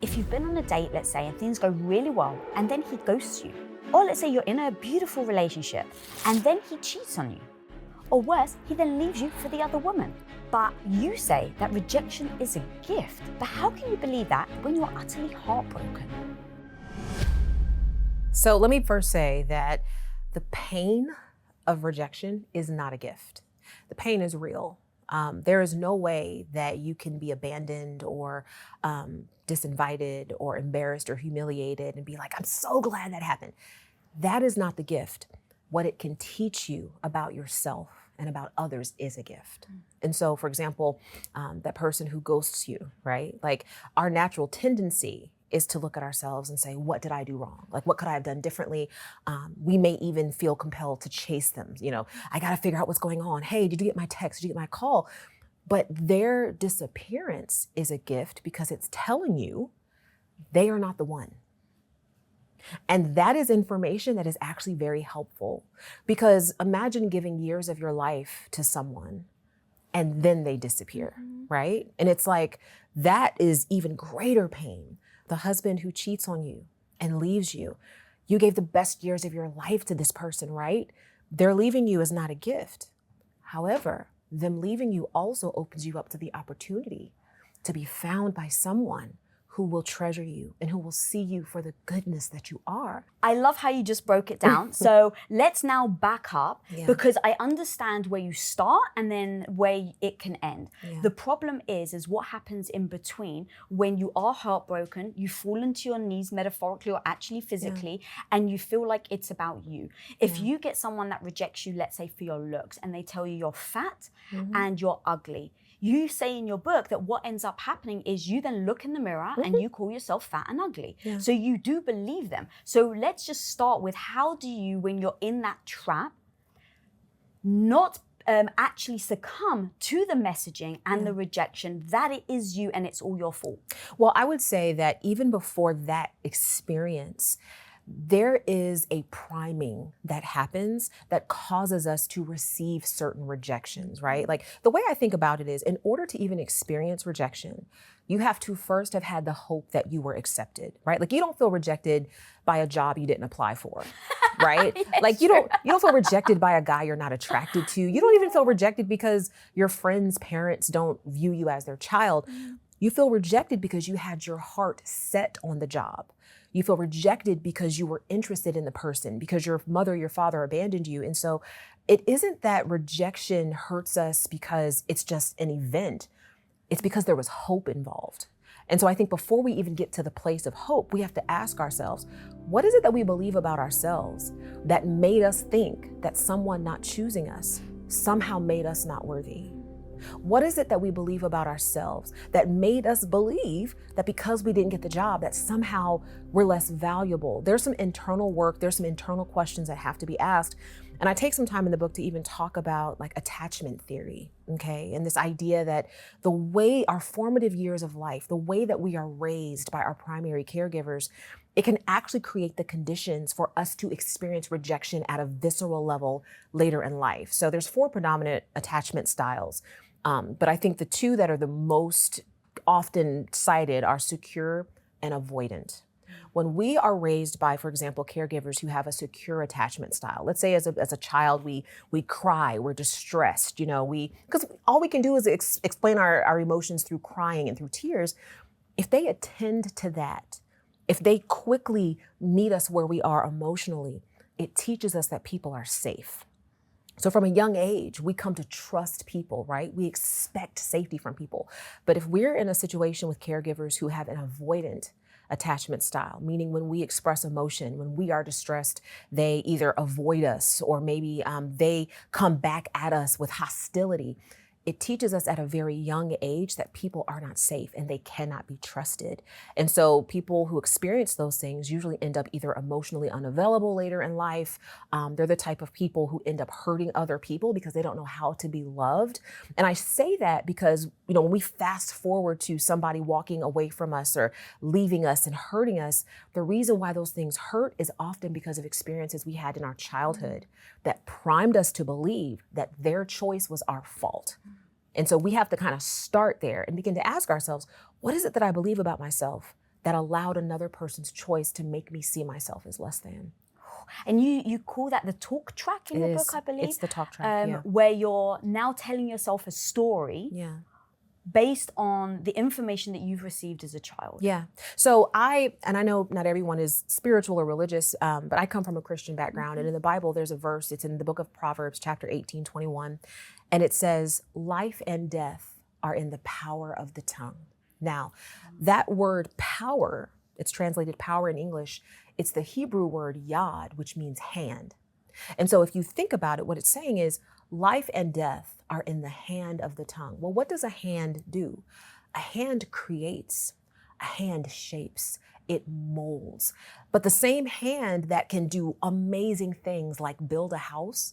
If you've been on a date, let's say, and things go really well, and then he ghosts you, or let's say you're in a beautiful relationship, and then he cheats on you, or worse, he then leaves you for the other woman. But you say that rejection is a gift. But how can you believe that when you're utterly heartbroken? So let me first say that the pain of rejection is not a gift. The pain is real. There is no way that you can be abandoned or disinvited or embarrassed or humiliated and be like, I'm so glad that happened. That is not the gift. What it can teach you about yourself and about others is a gift. And so, for example, that person who ghosts you, right? Like, our natural tendency is to look at ourselves and say, what did I do wrong? Like, what could I have done differently? We may even feel compelled to chase them. You know, I got to figure out what's going on. Hey, did you get my text? Did you get my call? But their disappearance is a gift because it's telling you they are not the one. And that is information that is actually very helpful, because imagine giving years of your life to someone and then they disappear, right? And it's like, that is even greater pain. The husband who cheats on you and leaves you, you gave the best years of your life to this person, right? Their leaving you is not a gift. However, them leaving you also opens you up to the opportunity to be found by someone who will treasure you and who will see you for the goodness that you are. I love how you just broke it down. So let's now back up, because I understand where you start and then where it can end. The problem is what happens in between when you are heartbroken, you fall into your knees metaphorically or actually physically, and you feel like it's about you. If you get someone that rejects you, let's say for your looks, and they tell you you're fat and you're ugly, you say in your book that what ends up happening is you then look in the mirror and you call yourself fat and ugly. So you do believe them. So let's just start with, how do you, when you're in that trap, not actually succumb to the messaging and the rejection that it is you and it's all your fault? Well, I would say that even before that experience, there is a priming that happens that causes us to receive certain rejections, right? Like, the way I think about it is, in order to even experience rejection, you have to first have had the hope that you were accepted, right? Like, you don't feel rejected by a job you didn't apply for, right? Like, you don't feel rejected by a guy you're not attracted to. You don't even feel rejected because your friends' parents don't view you as their child. You feel rejected because you had your heart set on the job. You feel rejected because you were interested in the person, because your mother, your father abandoned you. And so it isn't that rejection hurts us because it's just an event. It's because there was hope involved. And so I think before we even get to the place of hope, we have to ask ourselves, what is it that we believe about ourselves that made us think that someone not choosing us somehow made us not worthy? What is it that we believe about ourselves that made us believe that because we didn't get the job, that somehow we're less valuable? There's some internal work, there's some internal questions that have to be asked. And I take some time in the book to even talk about, like, attachment theory, okay? And this idea that the way our formative years of life, the way that we are raised by our primary caregivers, it can actually create the conditions for us to experience rejection at a visceral level later in life. So there's 4 predominant attachment styles. But I think the 2 that are the most often cited are secure and avoidant. When we are raised by, for example, caregivers who have a secure attachment style, let's say as a child, we cry, we're distressed, because all we can do is explain our emotions through crying and through tears. If they attend to that, if they quickly meet us where we are emotionally, it teaches us that people are safe. So from a young age, we come to trust people, right? We expect safety from people. But if we're in a situation with caregivers who have an avoidant attachment style, meaning when we express emotion, when we are distressed, they either avoid us or maybe they come back at us with hostility, it teaches us at a very young age that people are not safe and they cannot be trusted. And so people who experience those things usually end up either emotionally unavailable later in life. They're the type of people who end up hurting other people because they don't know how to be loved. And I say that because, when we fast forward to somebody walking away from us or leaving us and hurting us, the reason why those things hurt is often because of experiences we had in our childhood that primed us to believe that their choice was our fault. And so we have to kind of start there and begin to ask ourselves, what is it that I believe about myself that allowed another person's choice to make me see myself as less than. And you call that the talk track in your book, I believe? It's the talk track, yeah. Where you're now telling yourself a story based on the information that you've received as a child. Yeah. So I know not everyone is spiritual or religious, but I come from a Christian background. And in the Bible, there's a verse, it's in the book of Proverbs, chapter 18:21. And it says, life and death are in the power of the tongue. Now, that word power, it's translated power in English. It's the Hebrew word yad, which means hand. And so if you think about it, what it's saying is life and death are in the hand of the tongue. Well, what does a hand do? A hand creates, a hand shapes, it molds. But the same hand that can do amazing things like build a house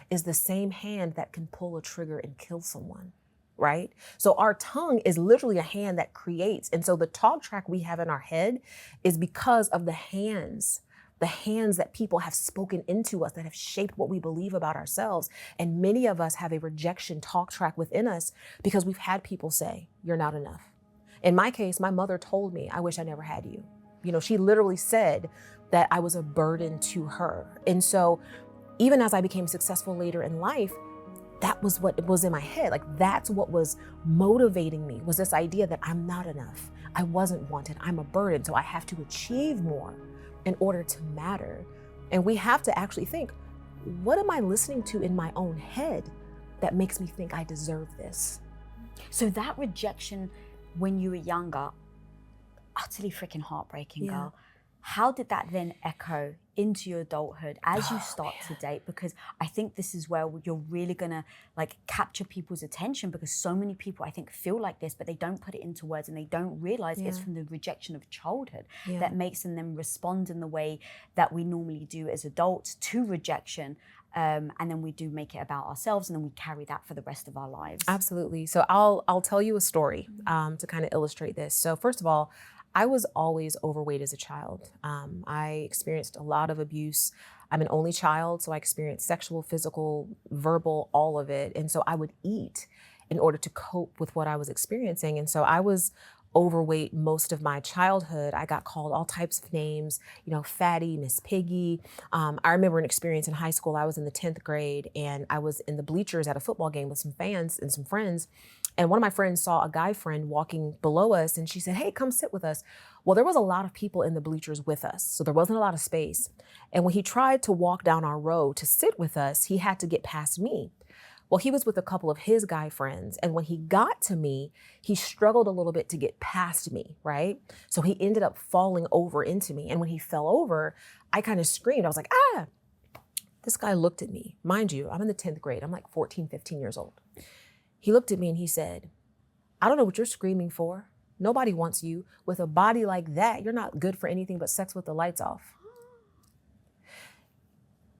is the same hand that can pull a trigger and kill someone, right? So our tongue is literally a hand that creates. And so the talk track we have in our head is because of the hands that people have spoken into us that have shaped what we believe about ourselves. And many of us have a rejection talk track within us because we've had people say, you're not enough. In my case, my mother told me, I wish I never had you. You know, she literally said that I was a burden to her. And so even as I became successful later in life, that was what was in my head. Like that's what was motivating me, was this idea that I'm not enough. I wasn't wanted. I'm a burden. So I have to achieve more in order to matter. And we have to actually think, what am I listening to in my own head that makes me think I deserve this? So that rejection when you were younger, utterly freaking heartbreaking, girl. How did that then echo into your adulthood as you start to date? Because I think this is where you're really gonna like capture people's attention, because so many people I think feel like this, but they don't put it into words and they don't realize it's from the rejection of childhood that makes them then respond in the way that we normally do as adults to rejection. And then we do make it about ourselves, and then we carry that for the rest of our lives. Absolutely. So I'll tell you a story to kind of illustrate this. So first of all, I was always overweight as a child. I experienced a lot of abuse. I'm an only child, so I experienced sexual, physical, verbal, all of it. And so I would eat in order to cope with what I was experiencing. And so I was overweight most of my childhood. I got called all types of names, you know, fatty, Miss Piggy. I remember an experience in high school. I was in the 10th grade and I was in the bleachers at a football game with some fans and some friends. And one of my friends saw a guy friend walking below us and she said, hey, come sit with us. Well, there was a lot of people in the bleachers with us, so there wasn't a lot of space. And when he tried to walk down our row to sit with us, he had to get past me. Well, he was with a couple of his guy friends. And when he got to me, he struggled a little bit to get past me, right? So he ended up falling over into me. And when he fell over, I kind of screamed. I was like, ah! This guy looked at me. Mind you, I'm in the 10th grade. I'm like 14, 15 years old. He looked at me and he said, I don't know what you're screaming for. Nobody wants you. With a body like that, you're not good for anything but sex with the lights off.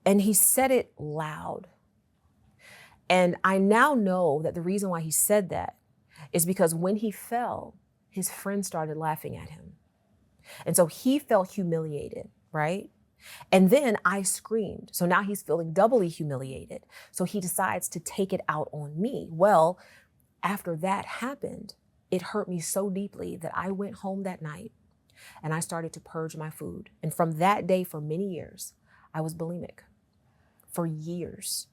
And he said it loud. And I now know that the reason why he said that is because when he fell, his friends started laughing at him. And so he felt humiliated, right? And then I screamed. So now he's feeling doubly humiliated. So he decides to take it out on me. Well, after that happened, it hurt me so deeply that I went home that night and I started to purge my food. And from that day, for many years, I was bulimic for years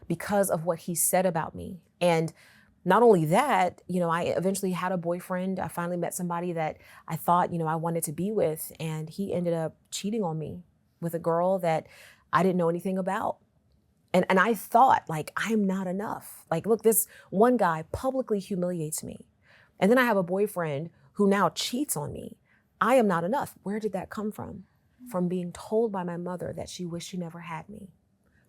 because of what he said about me. And not only that, you know, I eventually had a boyfriend. I finally met somebody that I thought, you know, I wanted to be with, and he ended up cheating on me with a girl that I didn't know anything about. And I thought, like, I'm not enough. Like, look, this one guy publicly humiliates me. And then I have a boyfriend who now cheats on me. I am not enough. Where did that come from? From being told by my mother that she wished she never had me.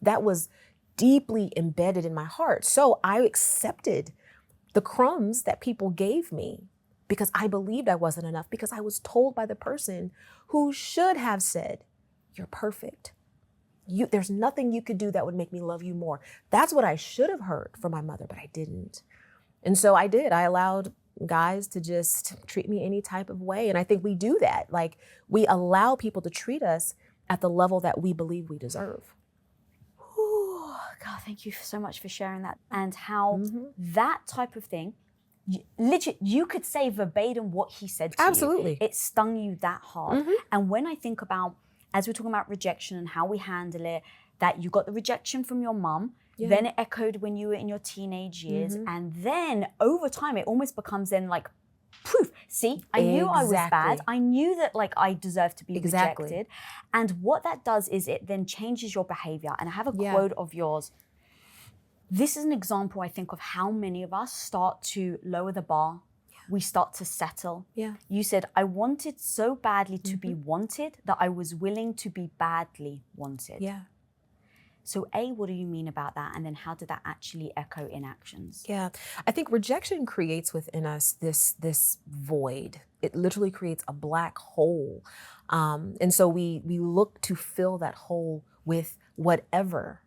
That was deeply embedded in my heart. So I accepted the crumbs that people gave me because I believed I wasn't enough, because I was told by the person who should have said, you're perfect. There's nothing you could do that would make me love you more. That's what I should have heard from my mother, but I didn't. And so I did. I allowed guys to just treat me any type of way. And I think we do that. Like, we allow people to treat us at the level that we believe we deserve. God, thank you so much for sharing that, and how that type of thing literally, you could say verbatim what he said to Absolutely. you. It stung you that hard. And when I think about, as we're talking about rejection and how we handle it, that you got the rejection from your mum, then it echoed when you were in your teenage years, and then over time it almost becomes then like proof. See, I knew I was bad. I knew that like I deserved to be rejected. And what that does is it then changes your behavior. And I have a quote of yours. This is an example, I think, of how many of us start to lower the bar. We start to settle. You said, I wanted so badly to be wanted that I was willing to be badly wanted. So A, what do you mean about that? And then how did that actually echo in actions? I think rejection creates within us this void. It literally creates a black hole. And so we look to fill that hole with whatever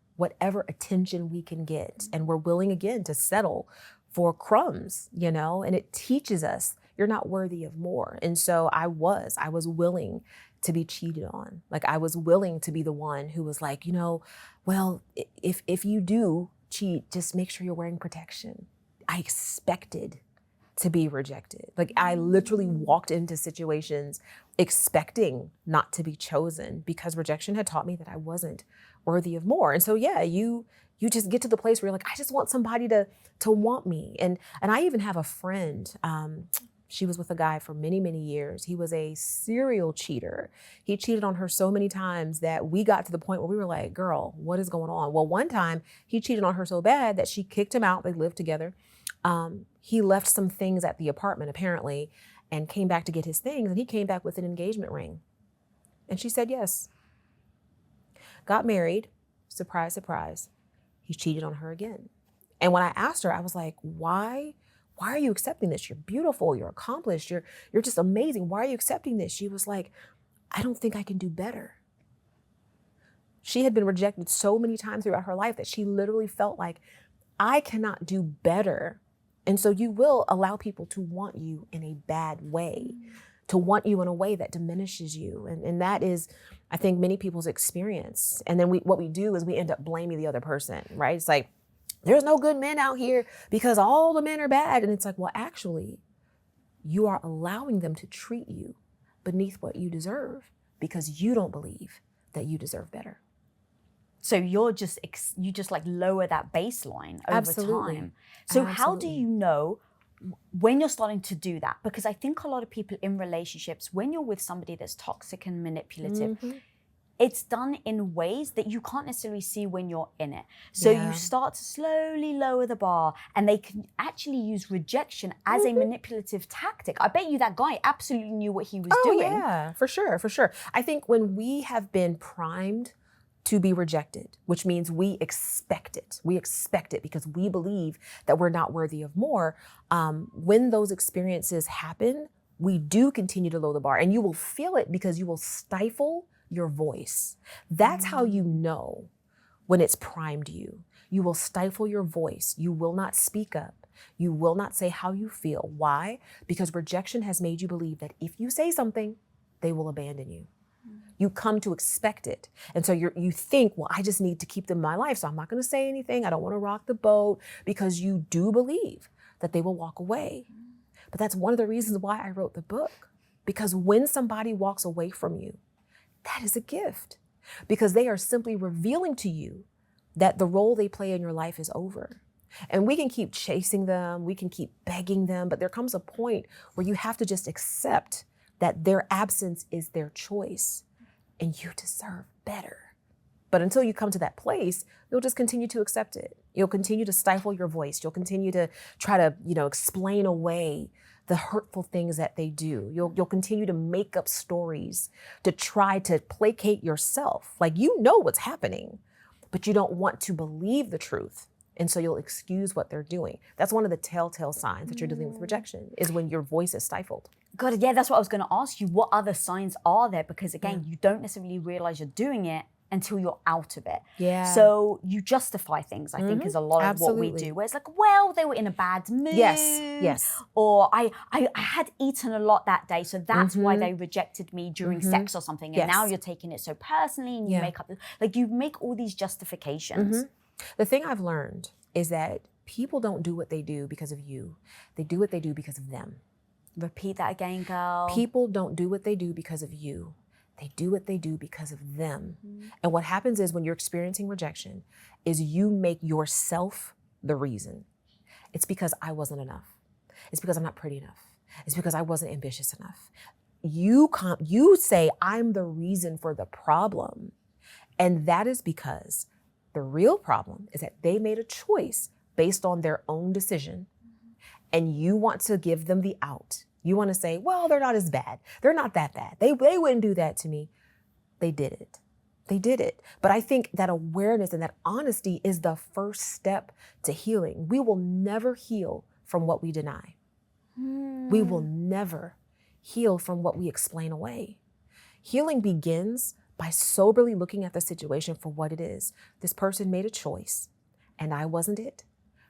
attention we can get. And we're willing again to settle for crumbs, you know, and it teaches us you're not worthy of more. And so I was willing to be cheated on. Like I was willing to be the one who was like, you know, well, if you do cheat, just make sure you're wearing protection. I expected to be rejected. Like I literally walked into situations expecting not to be chosen because rejection had taught me that I wasn't worthy of more. And so you just get to the place where you're like, I just want somebody to want me. And I even have a friend, she was with a guy for many, many years. He was a serial cheater. He cheated on her so many times that we got to the point where we were like, girl, what is going on? Well, one time he cheated on her so bad that she kicked him out. They lived together. He left some things at the apartment apparently and came back to get his things. And he came back with an engagement ring. And she said yes. Got married. Surprise, surprise. He cheated on her again. And when I asked her, I was like, why are you accepting this? You're beautiful, you're accomplished, you're just amazing. Why are you accepting this? She was like, I don't think I can do better. She had been rejected so many times throughout her life that she literally felt like, I cannot do better. And so you will allow people to want you in a bad way, to want you in a way that diminishes you. And that is, I think, many people's experience. And then what we do is we end up blaming the other person, right? It's like, there's no good men out here because all the men are bad. And it's like, well, actually, you are allowing them to treat you beneath what you deserve because you don't believe that you deserve better. So you just like lower that baseline over time. So how do you know when you're starting to do that? Because I think a lot of people in relationships, when you're with somebody that's toxic and manipulative, it's done in ways that you can't necessarily see when you're in it. So you start to slowly lower the bar, and they can actually use rejection as a manipulative tactic. I bet you that guy absolutely knew what he was doing. Yeah, for sure. I think when we have been primed to be rejected, which means we expect it. We expect it because we believe that we're not worthy of more. When those experiences happen, we do continue to lower the bar, and you will feel it because you will stifle your voice. That's how you know when it's primed you. You will stifle your voice. You will not speak up. You will not say how you feel. Why? Because rejection has made you believe that if you say something, they will abandon you. You come to expect it. And so you think, well, I just need to keep them in my life, so I'm not going to say anything. I don't want to rock the boat, because you do believe that they will walk away. But that's one of the reasons why I wrote the book. Because when somebody walks away from you, that is a gift, because they are simply revealing to you that the role they play in your life is over. And we can keep chasing them, we can keep begging them, but there comes a point where you have to just accept that their absence is their choice and you deserve better. But until you come to that place, you'll just continue to accept it. You'll continue to stifle your voice. You'll continue to try to, explain away the hurtful things that they do. You'll continue to make up stories to try to placate yourself. Like, you know what's happening, but you don't want to believe the truth. And so you'll excuse what they're doing. That's one of the telltale signs that you're dealing with rejection, is when your voice is stifled. God, yeah, that's what I was going to ask you. What other signs are there? Because again, you don't necessarily realize you're doing it until you're out of it. Yeah. So you justify things, I think, is a lot of what we do. Where it's like, well, they were in a bad mood. Yes. Or I had eaten a lot that day, so that's why they rejected me during sex or something. And now you're taking it so personally, and you make up, you make all these justifications. The thing I've learned is that People don't do what they do because of you. They do what they do because of them. Repeat that again, girl. People don't do what they do because of you. They do what they do because of them. And what happens is when you're experiencing rejection is you make yourself the reason. It's because I wasn't enough. It's because I'm not pretty enough. It's because I wasn't ambitious enough. You say I'm the reason for the problem. And that is because the real problem is that they made a choice based on their own decision. And you want to give them the out. You want to say, well, they're not as bad. They're not that bad. They wouldn't do that to me. They did it. They did it. But I think that awareness and that honesty is the first step to healing. We will never heal from what we deny. We will never heal from what we explain away. Healing begins by soberly looking at the situation for what it is. This person made a choice and I wasn't it,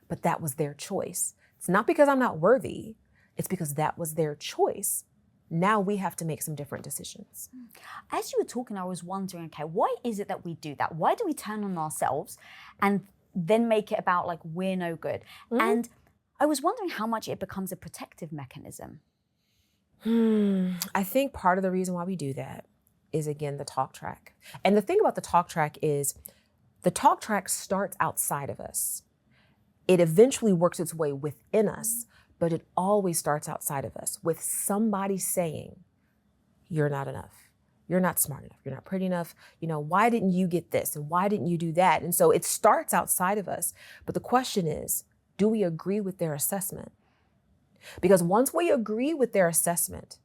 but that was their choice. It's not because I'm not worthy. It's because that was their choice. Now we have to make some different decisions. As you were talking, I was wondering, okay, why is it that we do that? Why do we turn on ourselves and then make it about like we're no good? And I was wondering how much it becomes a protective mechanism. I think part of the reason why we do that is, again, the talk track. And the thing about the talk track is the talk track starts outside of us. It eventually works its way within us, but it always starts outside of us with somebody saying, you're not enough. You're not smart enough. You're not pretty enough. You know, why didn't you get this? And why didn't you do that? And so it starts outside of us. But the question is, do we agree with their assessment? Because once we agree with their assessment,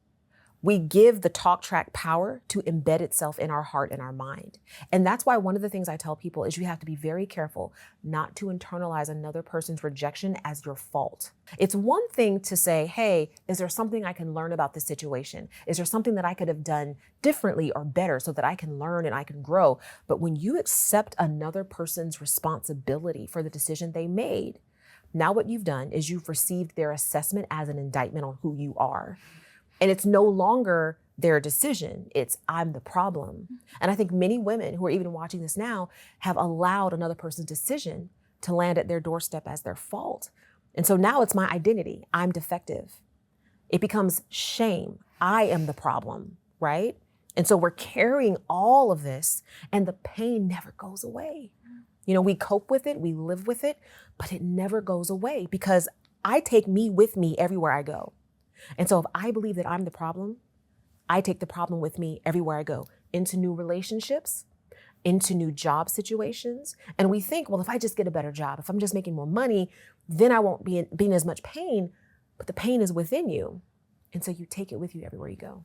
we give the talk track power to embed itself in our heart and our mind. And that's why one of the things I tell people is you have to be very careful not to internalize another person's rejection as your fault. It's one thing to say, hey, is there something I can learn about this situation? Is there something that I could have done differently or better so that I can learn and I can grow? But when you accept another person's responsibility for the decision they made, now what you've done is you've received their assessment as an indictment on who you are. And it's no longer their decision. It's I'm the problem. And I think many women who are even watching this now have allowed another person's decision to land at their doorstep as their fault. And so now it's my identity. I'm defective. It becomes shame. I am the problem, right? And so we're carrying all of this and the pain never goes away. You know, we cope with it, we live with it, but it never goes away because I take me with me everywhere I go. And so if I believe that I'm the problem, I take the problem with me everywhere I go, into new relationships, into new job situations. And we think, well, if I just get a better job, if I'm just making more money, then I won't be in as much pain, but the pain is within you. And so you take it with you everywhere you go.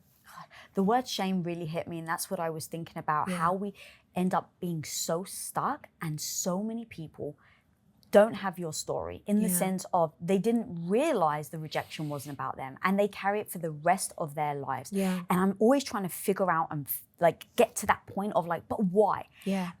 The word shame really hit me, and that's what I was thinking about, how we end up being so stuck, and so many people don't have your story in the sense of they didn't realize the rejection wasn't about them and they carry it for the rest of their lives. And I'm always trying to figure out and like get to that point of like, but why?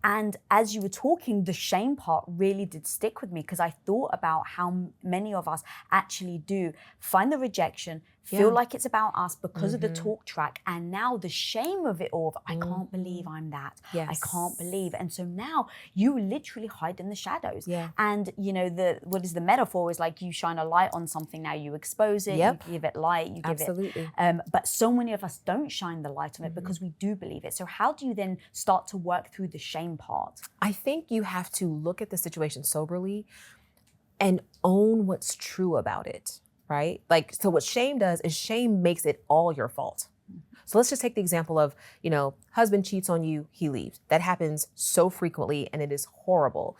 And as you were talking, the shame part really did stick with me because I thought about how many of us actually do find the rejection, feel like it's about us because of the talk track, and now the shame of it all, of, I can't believe I'm that. I can't believe. And so now you literally hide in the shadows. And you know, what is the metaphor is like you shine a light on something, now you expose it, you give it light, you give it. But so many of us don't shine the light on it because we do believe it. So how do you then start to work through the shame part? I think you have to look at the situation soberly and own what's true about it. Right? Like, so what shame does is shame makes it all your fault. So let's just take the example of, you know, husband cheats on you, he leaves. That happens so frequently and it is horrible.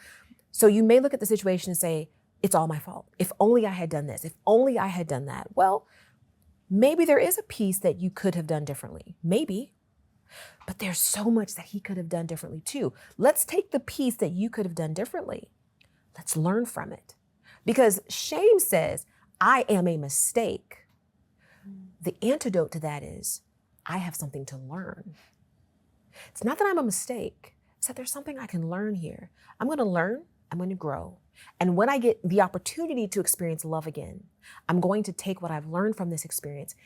So you may look at the situation and say, it's all my fault. If only I had done this, if only I had done that. Well, maybe there is a piece that you could have done differently. Maybe. But there's so much that he could have done differently too. Let's take the piece that you could have done differently. Let's learn from it. Because shame says, I am a mistake. The antidote to that is, I have something to learn. It's not that I'm a mistake. It's that there's something I can learn here. I'm going to learn. I'm going to grow. And when I get the opportunity to experience love again, I'm going to take what I've learned from this experience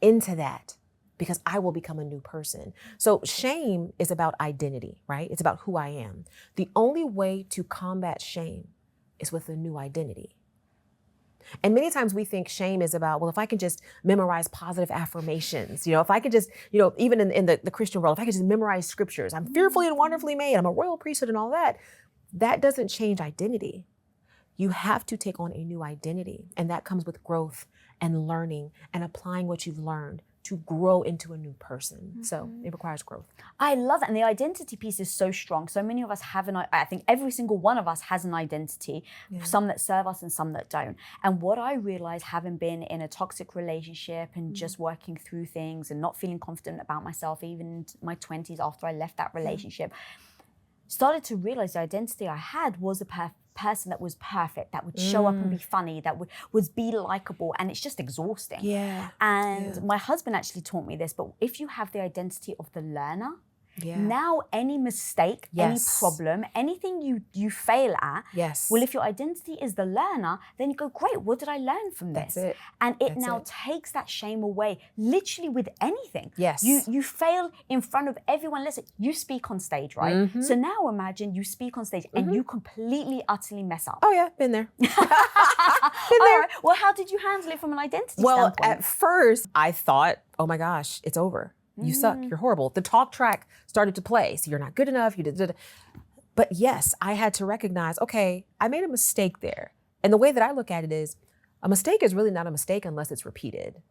into that because I will become a new person. So shame is about identity, right? It's about who I am. The only way to combat shame is with a new identity. And many times we think shame is about, well, if I can just memorize positive affirmations, if I could just, even in the Christian world, if I could just memorize scriptures, I'm fearfully and wonderfully made, I'm a royal priesthood and all that. That doesn't change identity. You have to take on a new identity. And that comes with growth and learning and applying what you've learned to grow into a new person. So it requires growth. I love that. And the identity piece is so strong. So many of us have I think every single one of us has an identity, some that serve us and some that don't. And what I realized, having been in a toxic relationship and just working through things and not feeling confident about myself, even in my 20s after I left that relationship, started to realize the identity I had was a person that was perfect, that would show up and be funny, that would be likable, and it's just exhausting. And my husband actually taught me this, but if you have the identity of the learner, now any mistake, any problem, anything you fail at, well, if your identity is the learner, then you go, great, what did I learn from this? That's it. And it takes that shame away, literally with anything. You fail in front of everyone. Listen, you speak on stage, right? So now imagine you speak on stage and you completely, utterly mess up. Oh yeah, been there. Been there. All right. Well, how did you handle it from an identity standpoint? At first I thought, oh my gosh, it's over. You suck, you're horrible. The talk track started to play. So you're not good enough, But yes, I had to recognize, okay, I made a mistake there. And the way that I look at it is, a mistake is really not a mistake unless it's repeated.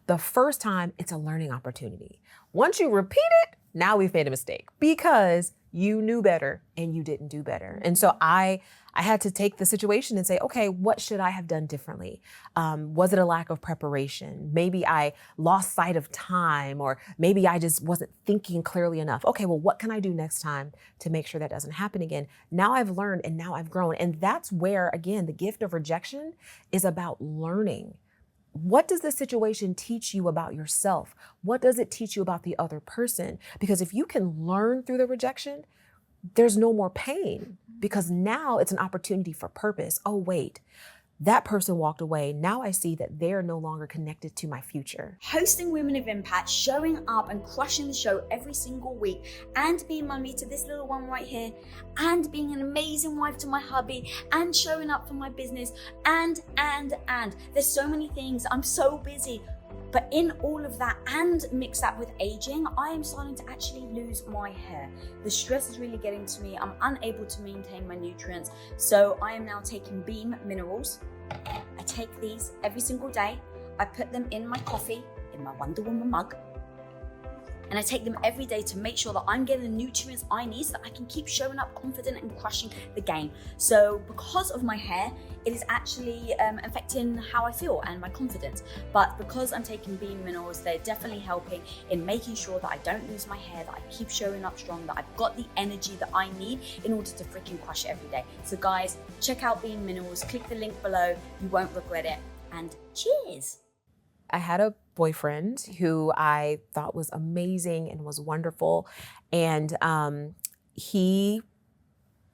The first time, it's a learning opportunity. Once you repeat it, now we've made a mistake because you knew better and you didn't do better. And so I had to take the situation and say, okay, what should I have done differently? Was it a lack of preparation? Maybe I lost sight of time, or maybe I just wasn't thinking clearly enough. Okay, well, what can I do next time to make sure that doesn't happen again? Now I've learned and now I've grown. And that's where, again, the gift of rejection is about learning. What does the situation teach you about yourself? What does it teach you about the other person? Because if you can learn through the rejection, there's no more pain, because now it's an opportunity for purpose. Oh, wait, that person walked away. Now I see that they're no longer connected to my future. Hosting Women of Impact, showing up and crushing the show every single week, and being mummy to this little one right here, and being an amazing wife to my hubby, and showing up for my business, and. There's so many things. I'm so busy. But in all of that, and mix that with aging, I am starting to actually lose my hair. The stress is really getting to me. I'm unable to maintain my nutrients. So I am now taking Beam Minerals. I take these every single day. I put them in my coffee, in my Wonder Woman mug. And I take them every day to make sure that I'm getting the nutrients I need so that I can keep showing up confident and crushing the game. So because of my hair, it is actually affecting how I feel and my confidence. But because I'm taking Beam Minerals, they're definitely helping in making sure that I don't lose my hair, that I keep showing up strong, that I've got the energy that I need in order to freaking crush it every day. So guys, check out Beam Minerals, click the link below, you won't regret it, and cheers. I had a boyfriend who I thought was amazing and was wonderful. And he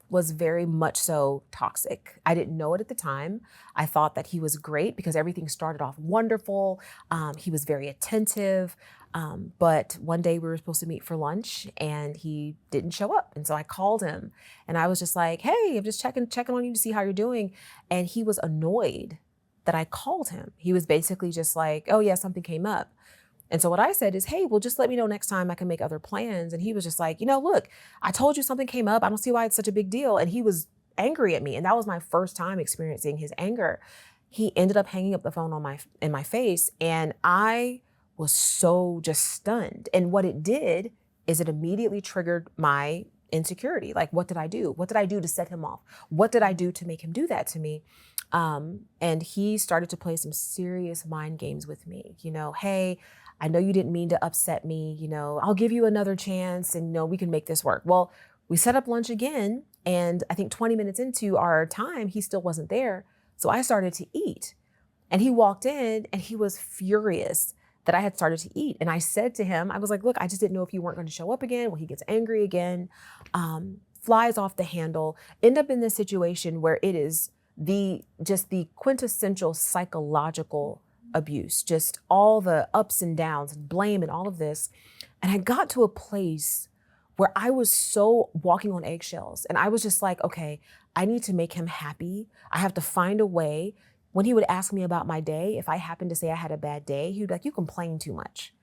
was very much so toxic. I didn't know it at the time. I thought that he was great because everything started off wonderful. He was very attentive. But one day we were supposed to meet for lunch and he didn't show up. And so I called him and I was just like, hey, I'm just checking on you to see how you're doing. And he was annoyed that I called him. He was basically just like, oh yeah, something came up. And so what I said is, hey, well, just let me know next time I can make other plans. And he was just like, look, I told you something came up. I don't see why it's such a big deal. And he was angry at me. And that was my first time experiencing his anger. He ended up hanging up the phone in my face. And I was so just stunned. And what it did is it immediately triggered my insecurity. Like, what did I do? What did I do to set him off? What did I do to make him do that to me? And he started to play some serious mind games with me. Hey, I know you didn't mean to upset me. I'll give you another chance and we can make this work. Well, we set up lunch again. And I think 20 minutes into our time, he still wasn't there. So I started to eat and he walked in and he was furious that I had started to eat. And I said to him, I was like, look, I just didn't know if you weren't going to show up again. Well, he gets angry again, flies off the handle, end up in this situation where it is the quintessential psychological abuse, just all the ups and downs and blame and all of this. And I got to a place where I was so walking on eggshells and I was just like, okay, I need to make him happy. I have to find a way when he would ask me about my day, if I happened to say I had a bad day, he'd be like, you complain too much.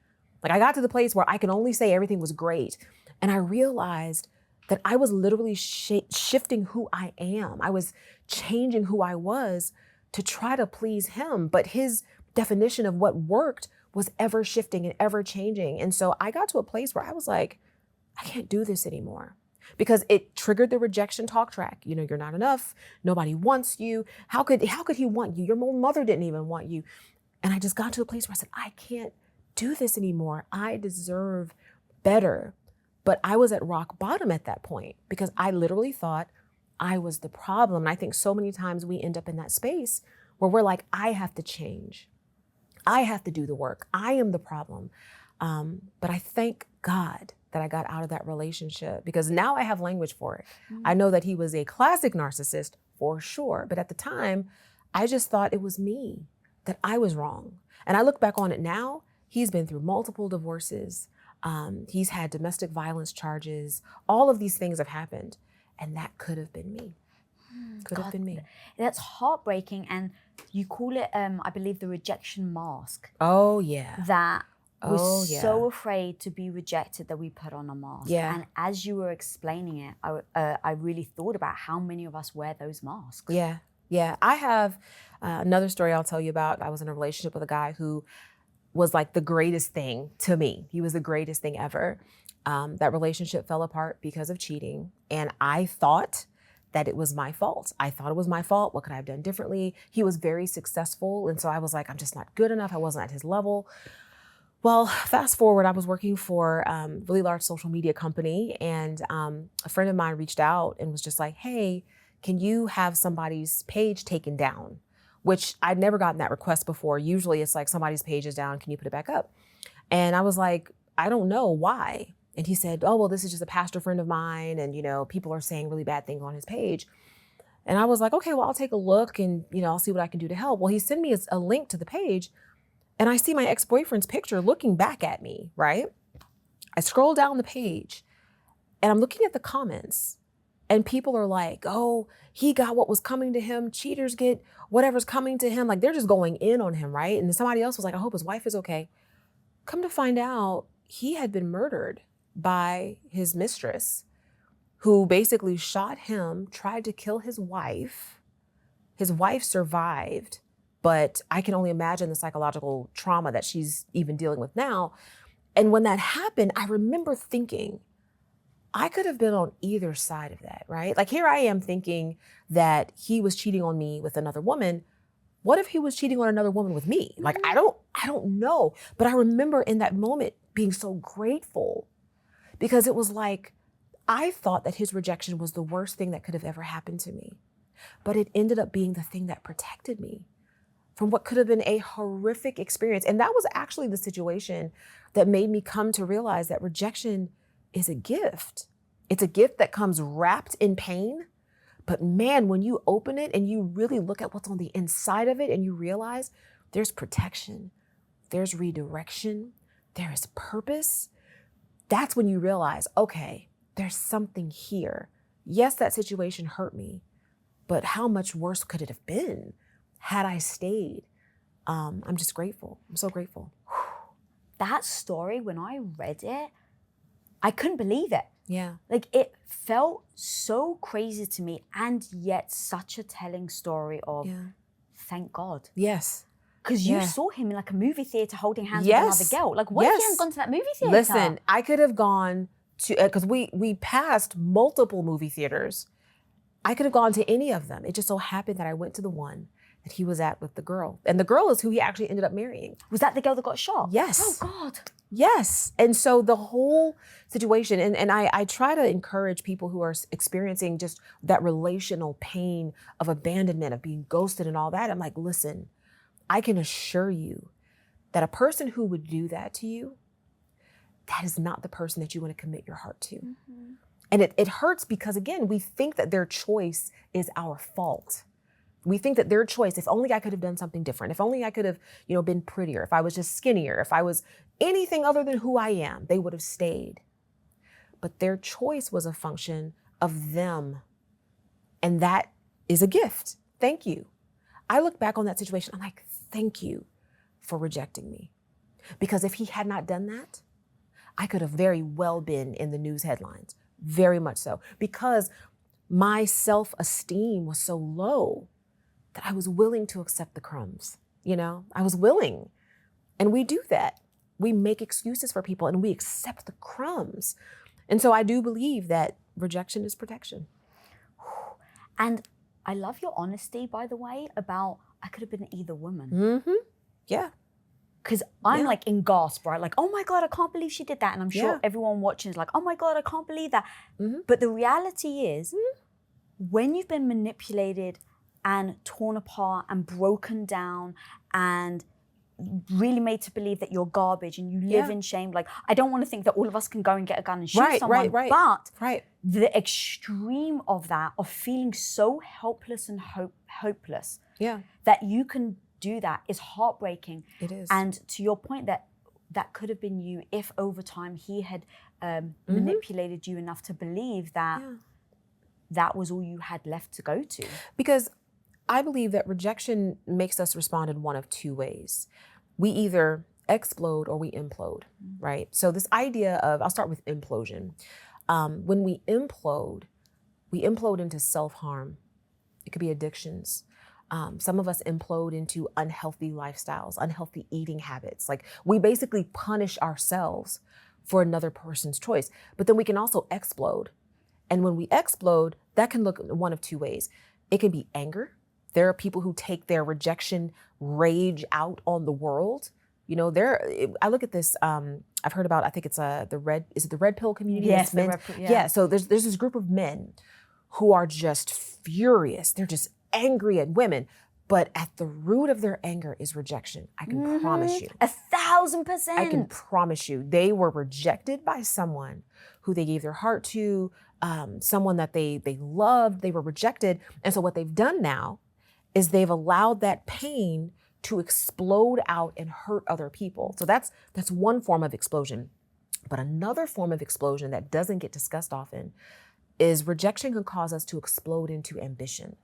Like, I got to the place where I can only say everything was great. And I realized that I was literally shifting who I am. I was changing who I was to try to please him. But his definition of what worked was ever shifting and ever changing. And so I got to a place where I was like, I can't do this anymore. Because it triggered the rejection talk track. You know, you're not enough. Nobody wants you. How could he want you? Your mother didn't even want you. And I just got to a place where I said, I can't do this anymore. I deserve better. But I was at rock bottom at that point because I literally thought I was the problem. And I think so many times we end up in that space where we're like, I have to change. I have to do the work. I am the problem. But I thank God that I got out of that relationship because now I have language for it. I know that he was a classic narcissist for sure. But at the time, I just thought it was me, that I was wrong. And I look back on it now, he's been through multiple divorces. He's had domestic violence charges. All of these things have happened. And that could have been me. Could have been me. That's heartbreaking. And you call it, I believe, the rejection mask. Oh, yeah. That we're so afraid to be rejected that we put on a mask. Yeah. And as you were explaining it, I really thought about how many of us wear those masks. Yeah. Yeah. I have another story I'll tell you about. I was in a relationship with a guy who was like the greatest thing to me. He was the greatest thing ever. That relationship fell apart because of cheating. And I thought that it was my fault. I thought it was my fault. What could I have done differently? He was very successful. And so I was like, I'm just not good enough. I wasn't at his level. Well, fast forward, I was working for a really large social media company, and a friend of mine reached out and was just like, hey, can you have somebody's page taken down? Which I'd never gotten that request before. Usually it's like somebody's page is down, can you put it back up? And I was like, I don't know why. And he said, oh, well, this is just a pastor friend of mine, and you know, people are saying really bad things on his page. And I was like, okay, well, I'll take a look and you know, I'll see what I can do to help. Well, he sent me a link to the page. And I see my ex-boyfriend's picture looking back at me, right? I scroll down the page and I'm looking at the comments and people are like, oh, he got what was coming to him. Cheaters get whatever's coming to him. Like they're just going in on him, right? And then somebody else was like, I hope his wife is okay. Come to find out, he had been murdered by his mistress who basically shot him, tried to kill his wife. His wife survived. But I can only imagine the psychological trauma that she's even dealing with now. And when that happened, I remember thinking, I could have been on either side of that, right? Like here I am thinking that he was cheating on me with another woman. What if he was cheating on another woman with me? Like, I don't know. But I remember in that moment being so grateful because it was like, I thought that his rejection was the worst thing that could have ever happened to me. But it ended up being the thing that protected me from what could have been a horrific experience. And that was actually the situation that made me come to realize that rejection is a gift. It's a gift that comes wrapped in pain. But man, when you open it and you really look at what's on the inside of it and you realize there's protection, there's redirection, there is purpose, that's when you realize, okay, there's something here. Yes, that situation hurt me, but how much worse could it have been had I stayed? I'm just grateful. I'm so grateful. That story, when I read it, I couldn't believe it. Yeah. Like it felt so crazy to me and yet such a telling story of thank God. Yes. Because you saw him in like a movie theater holding hands with another girl. Like what if you hadn't gone to that movie theater? Listen, I could have gone to, because we passed multiple movie theaters. I could have gone to any of them. It just so happened that I went to the one that he was at with the girl. And the girl is who he actually ended up marrying. Was that the girl that got shot? Yes. Oh God. Yes. And so the whole situation, and I try to encourage people who are experiencing just that relational pain of abandonment, of being ghosted and all that. I'm like, listen, I can assure you that a person who would do that to you, that is not the person that you want to commit your heart to. Mm-hmm. And it hurts because, again, we think that their choice is our fault. We think that their choice, if only I could have done something different, if only I could have, been prettier, if I was just skinnier, if I was anything other than who I am, they would have stayed. But their choice was a function of them. And that is a gift. Thank you. I look back on that situation, I'm like, thank you for rejecting me. Because if he had not done that, I could have very well been in the news headlines, very much so. Because my self-esteem was so low that I was willing to accept the crumbs, I was willing. And we do that. We make excuses for people and we accept the crumbs. And so I do believe that rejection is protection. And I love your honesty, by the way, about I could have been either woman. Mm-hmm. Yeah. Because I'm like in gasp, right? Like, oh my God, I can't believe she did that. And I'm sure everyone watching is like, oh my God, I can't believe that. Mm-hmm. But the reality is, when you've been manipulated and torn apart and broken down and really made to believe that you're garbage and you live in shame. Like, I don't want to think that all of us can go and get a gun and shoot someone, but the extreme of that, of feeling so helpless and hopeless, that you can do that is heartbreaking. It is. And to your point, that could have been you if over time he had manipulated you enough to believe that that was all you had left to go to. Because I believe that rejection makes us respond in one of two ways. We either explode or we implode, right? So this idea of, I'll start with implosion. When we implode into self-harm. It could be addictions. Some of us implode into unhealthy lifestyles, unhealthy eating habits. Like, we basically punish ourselves for another person's choice. But then we can also explode. And when we explode, that can look one of two ways. It can be anger. There are people who take their rejection rage out on the world. I look at this, I've heard about, I think it's the red pill community? Yes, the red pill, yeah. So there's this group of men who are just furious. They're just angry at women. But at the root of their anger is rejection. I can promise you. 1,000%. I can promise you. They were rejected by someone who they gave their heart to, someone that they loved. They were rejected. And so what they've done now is they've allowed that pain to explode out and hurt other people. So that's one form of explosion. But another form of explosion that doesn't get discussed often is rejection can cause us to explode into ambition.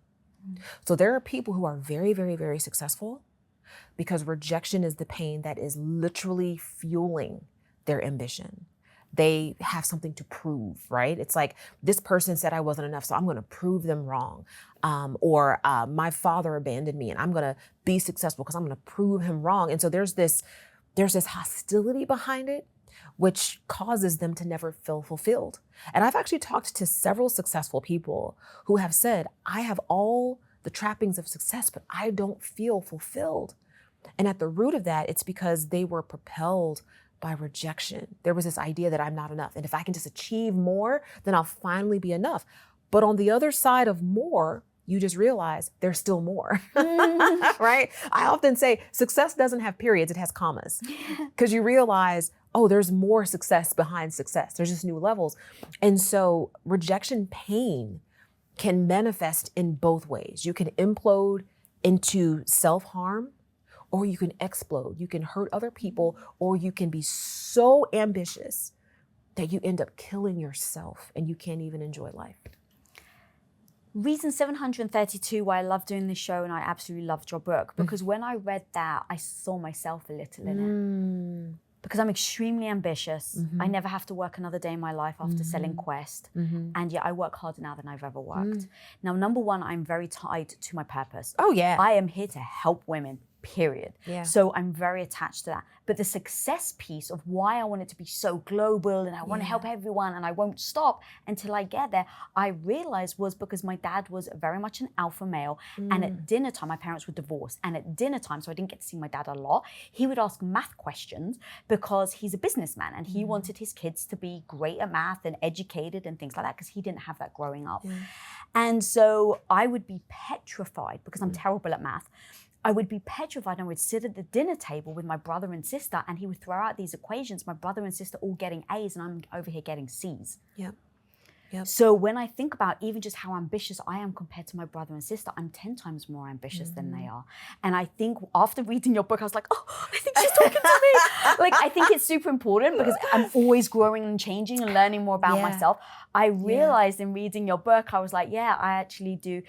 So there are people who are very, very, very successful because rejection is the pain that is literally fueling their ambition. They have something to prove, right? It's like, this person said I wasn't enough, so I'm going to prove them wrong. Or my father abandoned me and I'm going to be successful because I'm going to prove him wrong. And so there's this hostility behind it, which causes them to never feel fulfilled. And I've actually talked to several successful people who have said, I have all the trappings of success, but I don't feel fulfilled. And at the root of that, it's because they were propelled by rejection. There was this idea that I'm not enough. And if I can just achieve more, then I'll finally be enough. But on the other side of more, you just realize there's still more, right? I often say success doesn't have periods, it has commas. Because you realize, oh, there's more success behind success. There's just new levels. And so rejection pain can manifest in both ways. You can implode into self-harm, or you can explode. You can hurt other people, or you can be so ambitious that you end up killing yourself and you can't even enjoy life. Reason 732 why I love doing this show and I absolutely loved your book, because when I read that, I saw myself a little in it. Because I'm extremely ambitious. I never have to work another day in my life after selling Quest. And yet I work harder now than I've ever worked. Now, number one, I'm very tied to my purpose. Oh, yeah. I am here to help women, period. Yeah. So I'm very attached to that. But the success piece of why I want it to be so global and I want to help everyone and I won't stop until I get there, I realized was because my dad was very much an alpha male. And at dinner time, my parents were divorced. And at dinner time, so I didn't get to see my dad a lot, he would ask math questions because he's a businessman and he wanted his kids to be great at math and educated and things like that because he didn't have that growing up. And so I would be petrified because I'm terrible at math. I would be petrified and I would sit at the dinner table with my brother and sister and he would throw out these equations, my brother and sister all getting A's and I'm over here getting C's. Yeah. Yep. So when I think about even just how ambitious I am compared to my brother and sister, I'm 10 times more ambitious than they are. And I think after reading your book, I was like, oh, I think she's talking to me. Like, I think it's super important because I'm always growing and changing and learning more about myself. I realized in reading your book, I was like, yeah, I actually do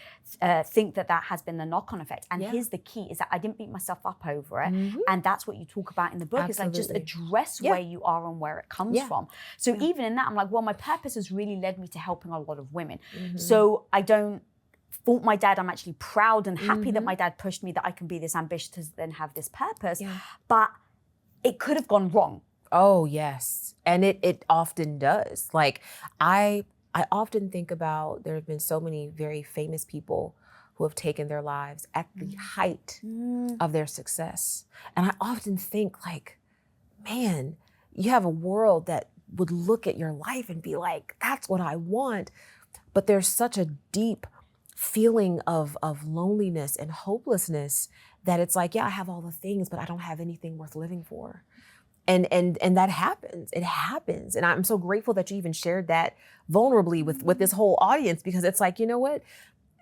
think that has been the knock-on effect. And here's the key, is that I didn't beat myself up over it. And that's what you talk about in the book. It's like, just address where you are and where it comes from. So even in that, I'm like, well, my purpose has really led me to helping a lot of women. So I don't fault my dad. I'm actually proud and happy that my dad pushed me, that I can be this ambitious to then have this purpose. But it could have gone wrong. Oh, yes. And it often does. Like, I often think about, there have been so many very famous people who have taken their lives at the height of their success. And I often think, like, man, you have a world that would look at your life and be like, that's what I want. But there's such a deep feeling of loneliness and hopelessness that it's like, yeah, I have all the things, but I don't have anything worth living for. And that happens. It happens. And I'm so grateful that you even shared that vulnerably with this whole audience, because it's like, you know what?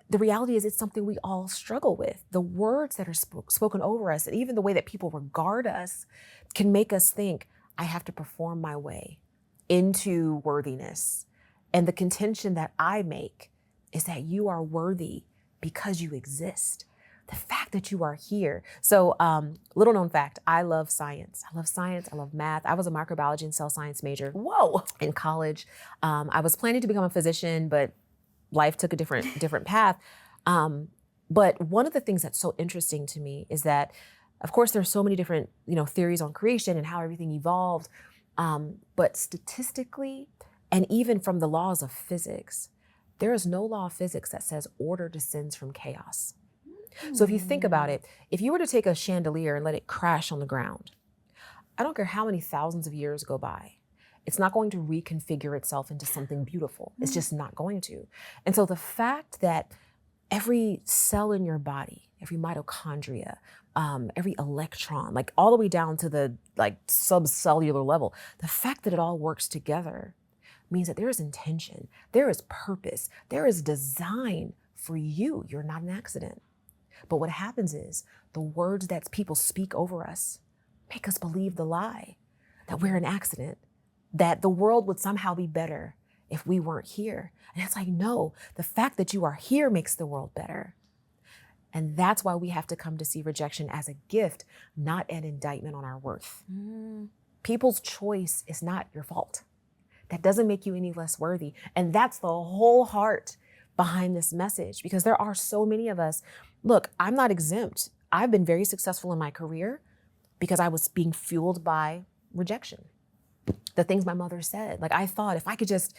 The reality is, it's something we all struggle with. The words that are spoken over us, and even the way that people regard us, can make us think, I have to perform my way into worthiness. And the contention that I make is that you are worthy because you exist. The fact that you are here. So little known fact, I love science. I love science. I love math. I was a microbiology and cell science major. Whoa. In college. I was planning to become a physician, but life took a different path. But one of the things that's so interesting to me is that, of course, there's so many different, theories on creation and how everything evolved. But statistically, and even from the laws of physics, there is no law of physics that says order descends from chaos. So if you think about it, if you were to take a chandelier and let it crash on the ground, I don't care how many thousands of years go by, it's not going to reconfigure itself into something beautiful. It's just not going to. And so the fact that every cell in your body, every mitochondria, every electron, like all the way down to the subcellular level, the fact that it all works together means that there is intention, there is purpose, there is design for you. You're not an accident. But what happens is the words that people speak over us make us believe the lie that we're an accident, that the world would somehow be better if we weren't here. And it's like, no, the fact that you are here makes the world better. And that's why we have to come to see rejection as a gift, not an indictment on our worth. People's choice is not your fault. That doesn't make you any less worthy. And that's the whole heart behind this message, because there are so many of us. Look, I'm not exempt. I've been very successful in my career because I was being fueled by rejection. The things my mother said, like, I thought if I could just,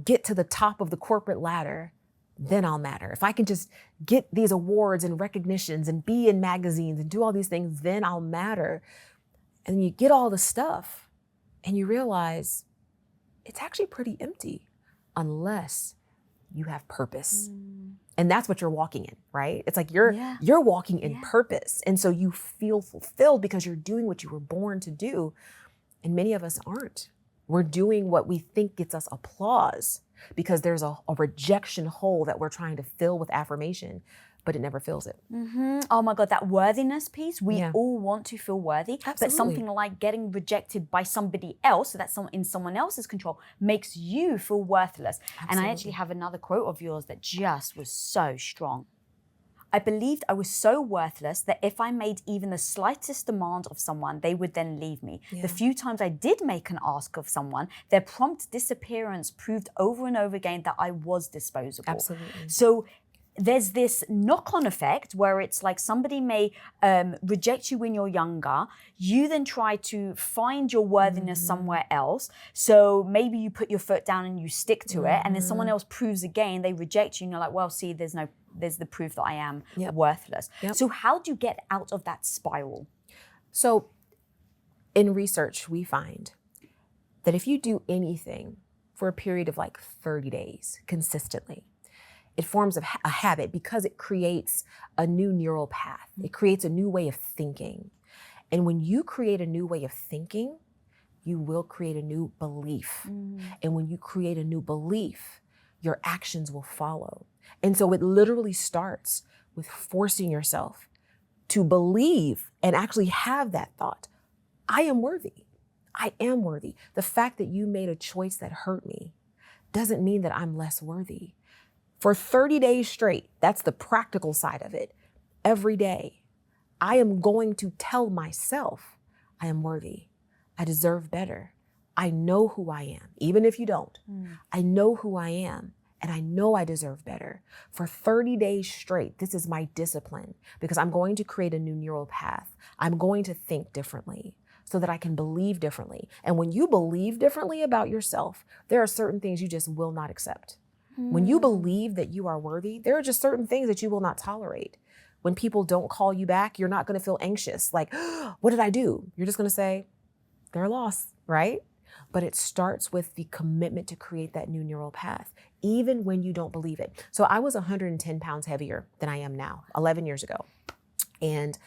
get to the top of the corporate ladder, then I'll matter. If I can just get these awards and recognitions and be in magazines and do all these things, then I'll matter. And you get all the stuff and you realize it's actually pretty empty unless you have purpose. And that's what you're walking in, right? It's like you're walking in purpose. And so you feel fulfilled because you're doing what you were born to do. And many of us aren't. We're doing what we think gets us applause because there's a rejection hole that we're trying to fill with affirmation, but it never fills it. Oh my God, that worthiness piece, we all want to feel worthy. Absolutely. But something like getting rejected by somebody else, so that's in someone else's control, makes you feel worthless. Absolutely. And I actually have another quote of yours that just was so strong. I believed I was so worthless that if I made even the slightest demand of someone, they would then leave me. The few times I did make an ask of someone, their prompt disappearance proved over and over again that I was disposable. Absolutely. So there's this knock-on effect where it's like somebody may reject you when you're younger. You then try to find your worthiness somewhere else. So maybe you put your foot down and you stick to it, and then someone else proves again, they reject you, and you're like, well, see, there's the proof that I am worthless. So how do you get out of that spiral? So in research, we find that if you do anything for a period of like 30 days consistently, it forms a habit because it creates a new neural path. It creates a new way of thinking. And when you create a new way of thinking, you will create a new belief. And when you create a new belief, your actions will follow. And so it literally starts with forcing yourself to believe and actually have that thought. I am worthy. I am worthy. The fact that you made a choice that hurt me doesn't mean that I'm less worthy. For 30 days straight, that's the practical side of it. Every day, I am going to tell myself I am worthy. I deserve better. I know who I am, even if you don't. I know who I am, and I know I deserve better. For 30 days straight, this is my discipline, because I'm going to create a new neural path. I'm going to think differently so that I can believe differently. And when you believe differently about yourself, there are certain things you just will not accept. When you believe that you are worthy, there are just certain things that you will not tolerate. When people don't call you back, you're not going to feel anxious. Like, what did I do? You're just going to say, they're a loss, right? But it starts with the commitment to create that new neural path, even when you don't believe it. So I was 110 pounds heavier than I am now, 11 years ago. And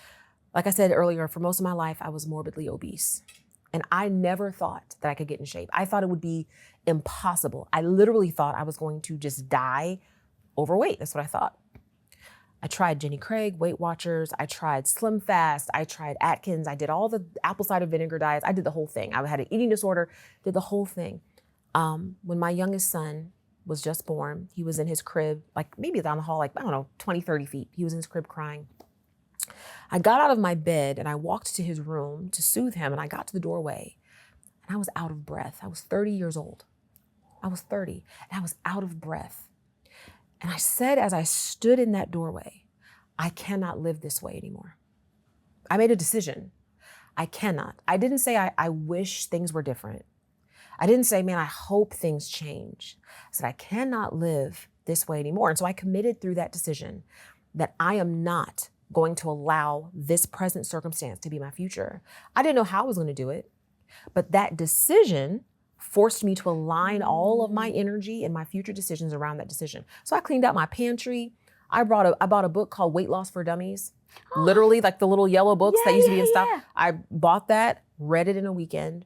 like I said earlier, for most of my life, I was morbidly obese. And I never thought that I could get in shape. I thought it would be impossible. I literally thought I was going to just die overweight. That's what I thought. I tried Jenny Craig, Weight Watchers. I tried Slim Fast. I tried Atkins. I did all the apple cider vinegar diets. I did the whole thing. I had an eating disorder, did the whole thing. When my youngest son was just born, he was in his crib, like maybe down the hall, like, I don't know, 20, 30 feet. He was in his crib crying. I got out of my bed and I walked to his room to soothe him, and I got to the doorway and I was out of breath. I was 30 years old. I was 30 and I was out of breath. And I said, as I stood in that doorway, I cannot live this way anymore. I made a decision. I cannot. I didn't say I wish things were different. I didn't say, man, I hope things change. I said, I cannot live this way anymore. And so I committed through that decision that I am not going to allow this present circumstance to be my future. I didn't know how I was going to do it, but that decision forced me to align all of my energy and my future decisions around that decision. So I cleaned out my pantry. I bought a book called Weight Loss for Dummies, literally like the little yellow books that used to be in stock. I bought that, read it in a weekend,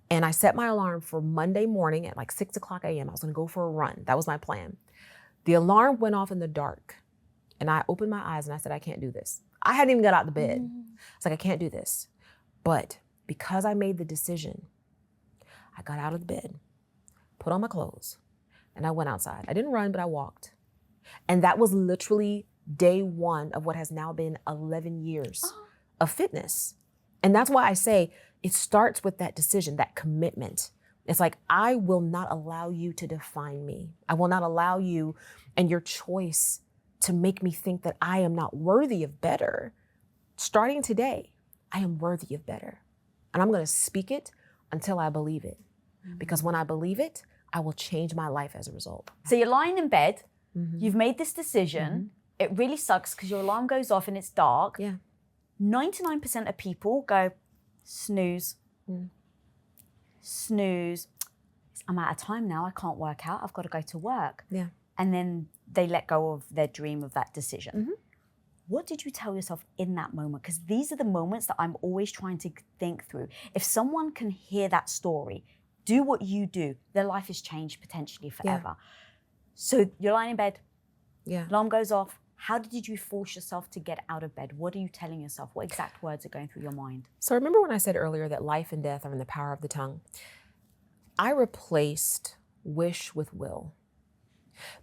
and I set my alarm for Monday morning at like 6 o'clock a.m. I was going to go for a run. That was my plan. The alarm went off in the dark. And I opened my eyes and I said, I can't do this. I hadn't even got out of the bed. It's like, I can't do this. But because I made the decision, I got out of the bed, put on my clothes, and I went outside. I didn't run, but I walked. And that was literally day one of what has now been 11 years of fitness. And that's why I say it starts with that decision, that commitment. It's like, I will not allow you to define me. I will not allow you and your choice to make me think that I am not worthy of better. Starting today, I am worthy of better. And I'm going to speak it until I believe it. Because when I believe it, I will change my life as a result. So you're lying in bed, you've made this decision. It really sucks because your alarm goes off and it's dark. 99% of people go, snooze, snooze. I'm out of time now. I can't work out. I've got to go to work. And then they let go of their dream of that decision. What did you tell yourself in that moment? Because these are the moments that I'm always trying to think through. If someone can hear that story, do what you do, their life is changed potentially forever. So you're lying in bed, alarm goes off. How did you force yourself to get out of bed? What are you telling yourself? What exact words are going through your mind? So remember when I said earlier that life and death are in the power of the tongue? I replaced wish with will.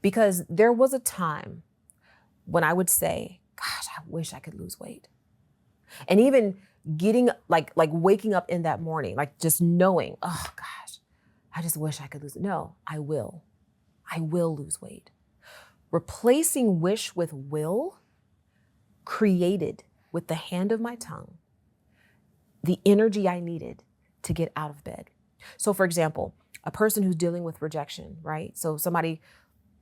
Because there was a time when I would say, gosh, I wish I could lose weight. And even getting like waking up in that morning, like just knowing, oh gosh, I just wish I could lose it. No, I will lose weight. Replacing wish with will created with the hand of my tongue the energy I needed to get out of bed. So for example, a person who's dealing with rejection, right? So somebody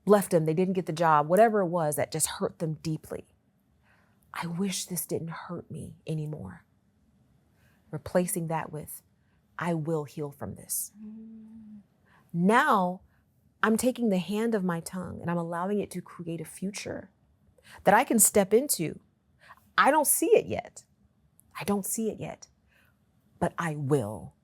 left them, they didn't get the job, whatever it was that just hurt them deeply. I wish this didn't hurt me anymore. Replacing that with, I will heal from this. Now, I'm taking the hand of my tongue and I'm allowing it to create a future that I can step into. I don't see it yet. But I will.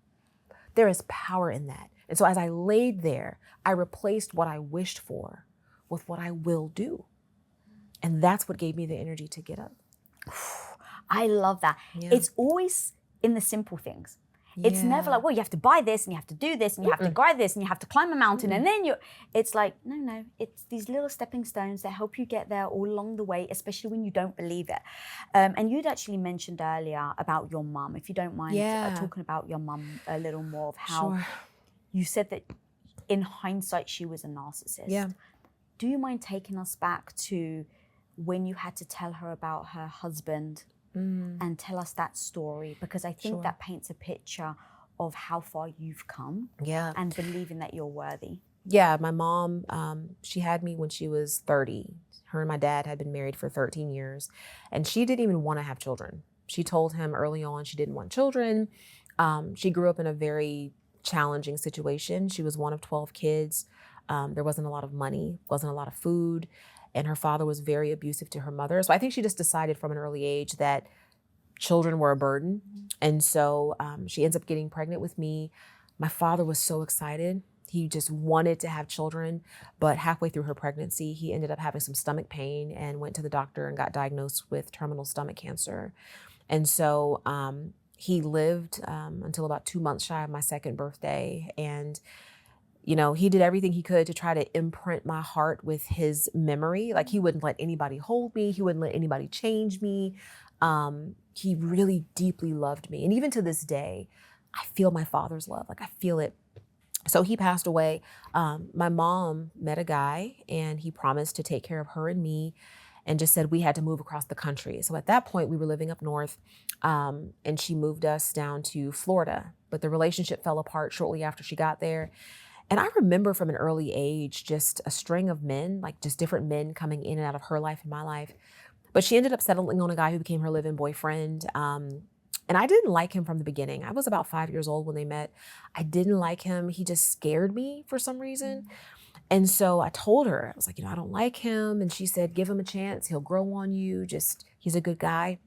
There is power in that. And so as I laid there, I replaced what I wished for with what I will do. And that's what gave me the energy to get up. I love that. Yeah. It's always in the simple things. It's never like, well, you have to buy this and you have to do this and you have to grind this and you have to climb a mountain and then it's like, no, it's these little stepping stones that help you get there all along the way, especially when you don't believe it. And you'd actually mentioned earlier about your mum, if you don't mind talking about your mum a little more of how you said that in hindsight, she was a narcissist. Yeah. Do you mind taking us back to when you had to tell her about her husband and tell us that story? Because I think that paints a picture of how far you've come and believing that you're worthy. Yeah, my mom, she had me when she was 30. Her and my dad had been married for 13 years, and she didn't even want to have children. She told him early on she didn't want children. She grew up in a very challenging situation. She was one of 12 kids. There wasn't a lot of money, wasn't a lot of food, and her father was very abusive to her mother. So I think she just decided from an early age that children were a burden. And so she ends up getting pregnant with me. My father was so excited. He just wanted to have children, but halfway through her pregnancy, he ended up having some stomach pain and went to the doctor and got diagnosed with terminal stomach cancer. And so he lived until about 2 months shy of my second birthday. And you know, he did everything he could to try to imprint my heart with his memory. Like, he wouldn't let anybody hold me. He wouldn't let anybody change me. He really deeply loved me. And even to this day, I feel my father's love. Like, I feel it. So he passed away. My mom met a guy and he promised to take care of her and me and just said we had to move across the country. So at that point, we were living up north and she moved us down to Florida. But the relationship fell apart shortly after she got there. And I remember from an early age, just a string of men, like just different men coming in and out of her life and my life. But she ended up settling on a guy who became her live-in boyfriend. And I didn't like him from the beginning. I was about 5 years old when they met. I didn't like him. He just scared me for some reason. And so I told her, I was like, I don't like him. And she said, give him a chance. He'll grow on you. He's a good guy.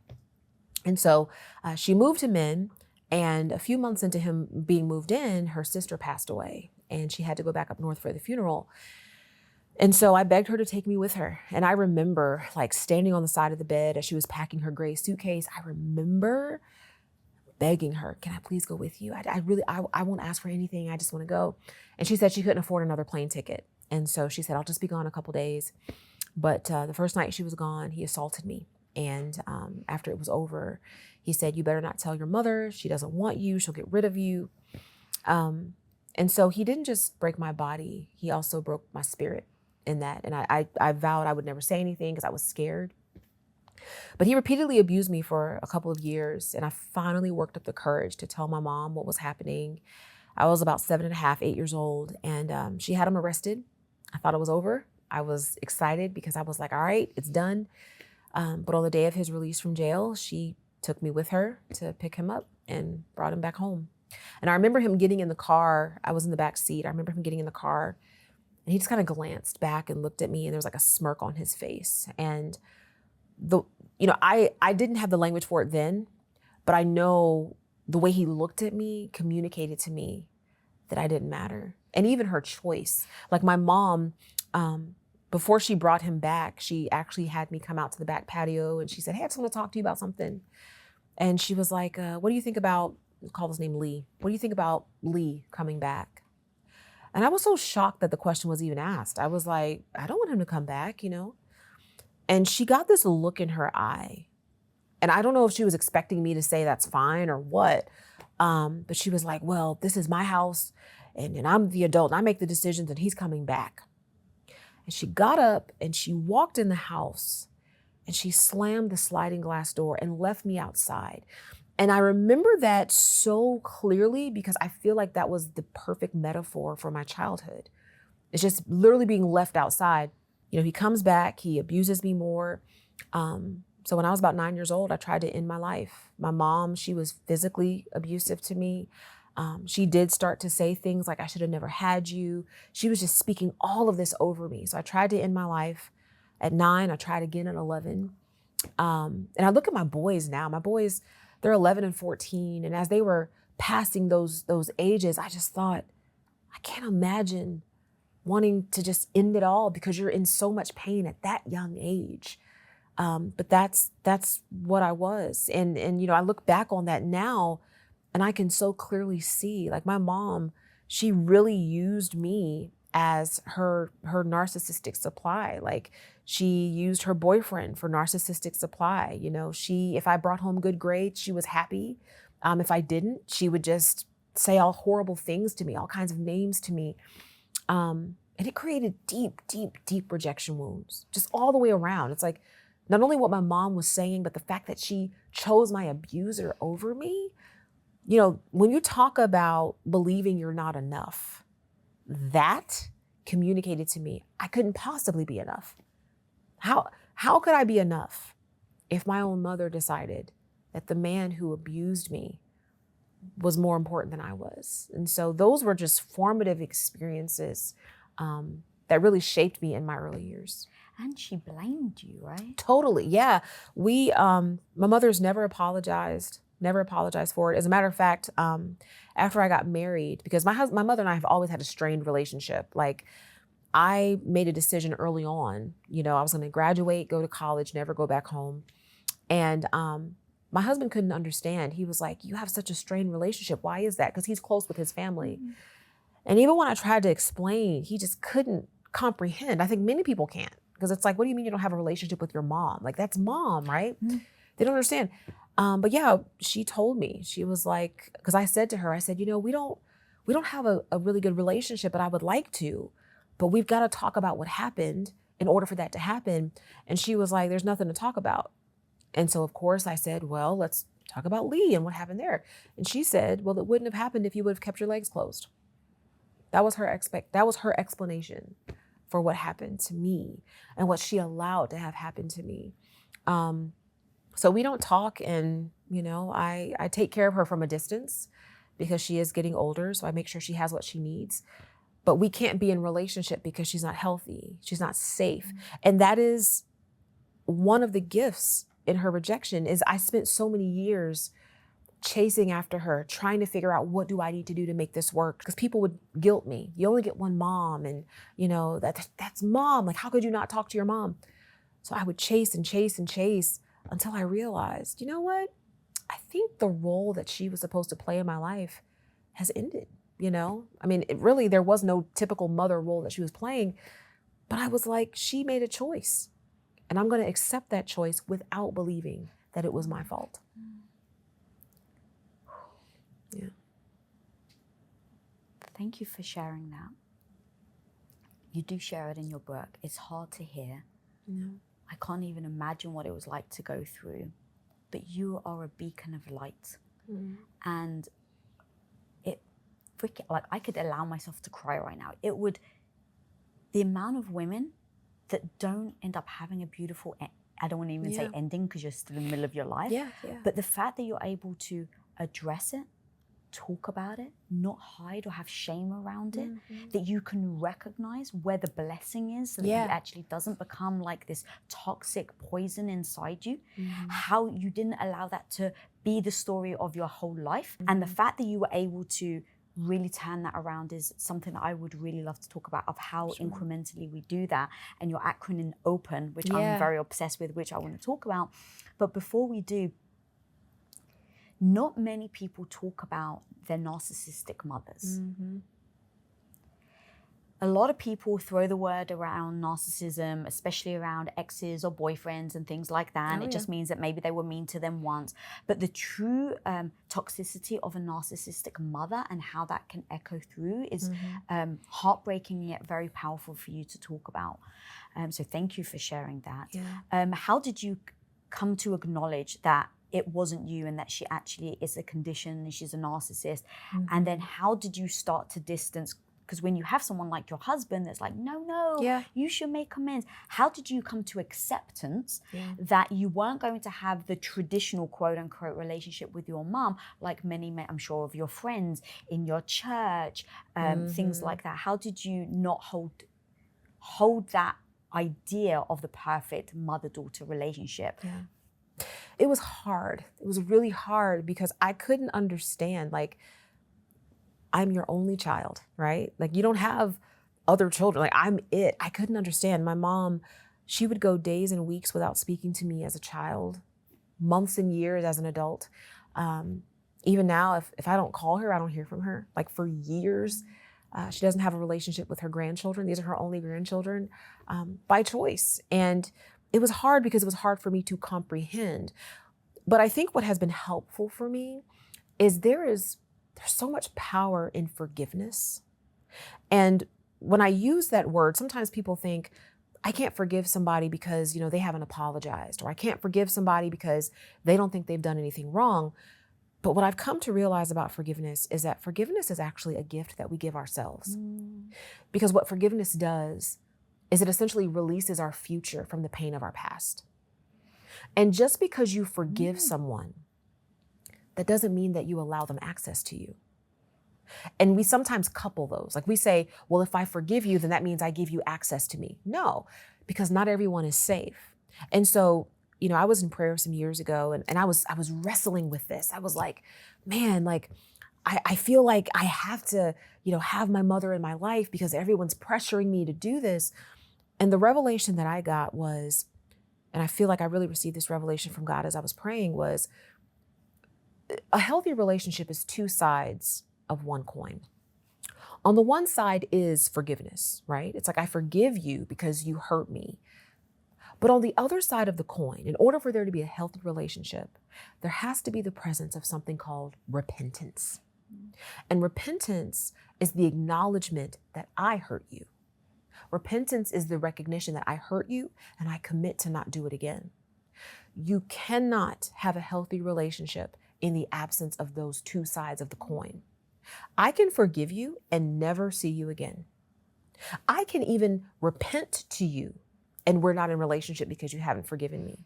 And so she moved him in. And a few months into him being moved in, her sister passed away. And she had to go back up north for the funeral. And so I begged her to take me with her. And I remember like standing on the side of the bed as she was packing her gray suitcase. I remember begging her, can I please go with you? I won't ask for anything. I just want to go. And she said she couldn't afford another plane ticket. And so she said, I'll just be gone a couple days. But the first night she was gone, he assaulted me. And after it was over, he said, you better not tell your mother. She doesn't want you. She'll get rid of you. And so he didn't just break my body. He also broke my spirit in that. And I vowed I would never say anything because I was scared. But he repeatedly abused me for a couple of years. And I finally worked up the courage to tell my mom what was happening. I was about 7.5, 8 years old. And she had him arrested. I thought it was over. I was excited because I was like, all right, it's done. But on the day of his release from jail, she took me with her to pick him up and brought him back home. And I remember him getting in the car. I was in the back seat. I remember him getting in the car and he just kind of glanced back and looked at me and there was like a smirk on his face. And I didn't have the language for it then, but I know the way he looked at me communicated to me that I didn't matter. And even her choice, like my mom, before she brought him back, she actually had me come out to the back patio and she said, hey, I just want to talk to you about something. And she was like, what do you think about, call his name Lee. What do you think about Lee coming back? And I was so shocked that the question was even asked. I was like, I don't want him to come back, And she got this look in her eye. And I don't know if she was expecting me to say that's fine or what. But she was like, well, this is my house and I'm the adult and I make the decisions and he's coming back. And she got up and she walked in the house and she slammed the sliding glass door and left me outside. And I remember that so clearly because I feel like that was the perfect metaphor for my childhood. It's just literally being left outside. He comes back, he abuses me more. So when I was about 9 years old, I tried to end my life. My mom, she was physically abusive to me. She did start to say things like, I should have never had you. She was just speaking all of this over me. So I tried to end my life at 9. I tried again at 11. And I look at my boys now. My boys, they're 11 and 14. And as they were passing those ages, I just thought, I can't imagine wanting to just end it all because you're in so much pain at that young age. But that's what I was. And I look back on that now and I can so clearly see, like, my mom, she really used me as her narcissistic supply. Like, she used her boyfriend for narcissistic supply. If I brought home good grades, she was happy. If I didn't, she would just say all horrible things to me, all kinds of names to me. And it created deep, deep, deep rejection wounds, just all the way around. It's like, not only what my mom was saying, but the fact that she chose my abuser over me. When you talk about believing you're not enough, that communicated to me, I couldn't possibly be enough. How could I be enough if my own mother decided that the man who abused me was more important than I was? And so those were just formative experiences that really shaped me in my early years. And she blamed you, right? Totally, yeah. My mother's never apologized for it. As a matter of fact, after I got married, because my mother and I have always had a strained relationship. Like, I made a decision early on, I was gonna graduate, go to college, never go back home. And my husband couldn't understand. He was like, you have such a strained relationship. Why is that? Because he's close with his family. Mm-hmm. And even when I tried to explain, he just couldn't comprehend. I think many people can't, because it's like, what do you mean you don't have a relationship with your mom? Like, that's mom, right? Mm-hmm. They don't understand. But yeah, she told me, she was like, because I said to her, I said, we don't have a really good relationship, but I would like to, but we've got to talk about what happened in order for that to happen. And she was like, there's nothing to talk about. And so, of course, I said, well, let's talk about Lee and what happened there. And she said, well, it wouldn't have happened if you would have kept your legs closed. That was her explanation for what happened to me and what she allowed to have happen to me. So we don't talk, and, I take care of her from a distance because she is getting older. So I make sure she has what she needs, but we can't be in relationship because she's not healthy. She's not safe. Mm-hmm. And that is one of the gifts in her rejection, is I spent so many years chasing after her, trying to figure out, what do I need to do to make this work? Because people would guilt me. You only get one mom, and that's mom. Like, how could you not talk to your mom? So I would chase and chase and chase until I realized, you know what? I think the role that she was supposed to play in my life has ended. I mean, there was no typical mother role that she was playing, but I was like, she made a choice, and I'm going to accept that choice without believing that it was my fault. Yeah. Thank you for sharing that. You do share it in your book. It's hard to hear. Yeah. I can't even imagine what it was like to go through, but you are a beacon of light. Mm. And I could allow myself to cry right now. The amount of women that don't end up having a beautiful, I don't want to even say ending, because you're still in the middle of your life. Yeah. But the fact that you're able to address it, talk about it, not hide or have shame around it, mm-hmm. that you can recognize where the blessing is, so that it actually doesn't become like this toxic poison inside you, mm-hmm. how you didn't allow that to be the story of your whole life. Mm-hmm. And the fact that you were able to really turn that around is something that I would really love to talk about, of how incrementally we do that. And your acronym OPEN, which I'm very obsessed with, which I want to talk about. But before we do, not many people talk about their narcissistic mothers. Mm-hmm. A lot of people throw the word around narcissism, especially around exes or boyfriends and things like that. And it just means that maybe they were mean to them once. But the true toxicity of a narcissistic mother and how that can echo through is heartbreaking yet very powerful for you to talk about. So thank you for sharing that. Yeah. How did you come to acknowledge that it wasn't you and that she actually is a condition and she's a narcissist? Mm-hmm. And then how did you start to distance? Because when you have someone like your husband that's like, no, you should make amends. How did you come to acceptance that you weren't going to have the traditional quote unquote relationship with your mom, like many, I'm sure, of your friends in your church, things like that? How did you not hold that idea of the perfect mother-daughter relationship? Yeah. It was hard. It was really hard because I couldn't understand, like, I'm your only child, right? Like you don't have other children. Like I'm it. I couldn't understand. My mom, she would go days and weeks without speaking to me as a child, months and years as an adult. Even now, if I don't call her, I don't hear from her. Like for years, she doesn't have a relationship with her grandchildren. These are her only grandchildren by choice. And it was hard because it was hard for me to comprehend. But I think what has been helpful for me is there's so much power in forgiveness. And when I use that word, sometimes people think, I can't forgive somebody because, they haven't apologized, or I can't forgive somebody because they don't think they've done anything wrong. But what I've come to realize about forgiveness is that forgiveness is actually a gift that we give ourselves. Because what forgiveness does is it essentially releases our future from the pain of our past. And just because you forgive someone, that doesn't mean that you allow them access to you. And we sometimes couple those. Like we say, well, if I forgive you, then that means I give you access to me. No, because not everyone is safe. And so, I was in prayer some years ago and I was wrestling with this. I was like, man, like I feel like I have to, have my mother in my life because everyone's pressuring me to do this. And the revelation that I got was, and I feel like I really received this revelation from God as I was praying, was a healthy relationship is two sides of one coin. On the one side is forgiveness, right? It's like, I forgive you because you hurt me. But on the other side of the coin, in order for there to be a healthy relationship, there has to be the presence of something called repentance. And repentance is the acknowledgement that I hurt you. Repentance is the recognition that I hurt you and I commit to not do it again. You cannot have a healthy relationship in the absence of those two sides of the coin. I can forgive you and never see you again. I can even repent to you and we're not in relationship because you haven't forgiven me.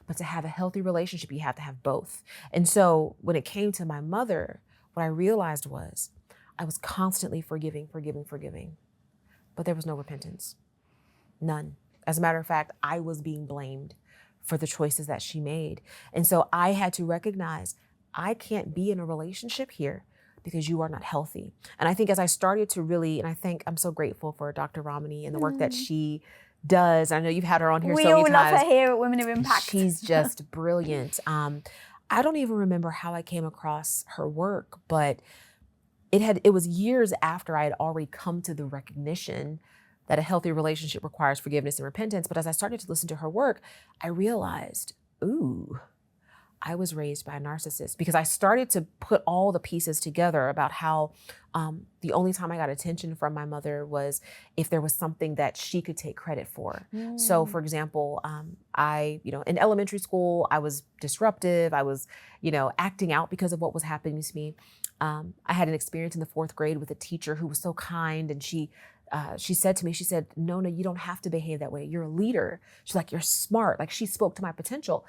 But to have a healthy relationship, you have to have both. And so when it came to my mother, what I realized was I was constantly forgiving. But there was no repentance. None. As a matter of fact, I was being blamed for the choices that she made. And so I had to recognize I can't be in a relationship here because you are not healthy. And I think as I started to really, and I think I'm so grateful for Dr. Ramani and the work that she does. I know you've had her on here so many times. We all love her here at Women of Impact. She's just brilliant. I don't even remember how I came across her work, but it was years after I had already come to the recognition that a healthy relationship requires forgiveness and repentance. But as I started to listen to her work, I realized, I was raised by a narcissist, because I started to put all the pieces together about how the only time I got attention from my mother was if there was something that she could take credit for. So for example, in elementary school, I was disruptive. I was, acting out because of what was happening to me. I had an experience in the 4th grade with a teacher who was so kind, and she said to me, she said, Nona, you don't have to behave that way. You're a leader. She's like, you're smart. Like, she spoke to my potential.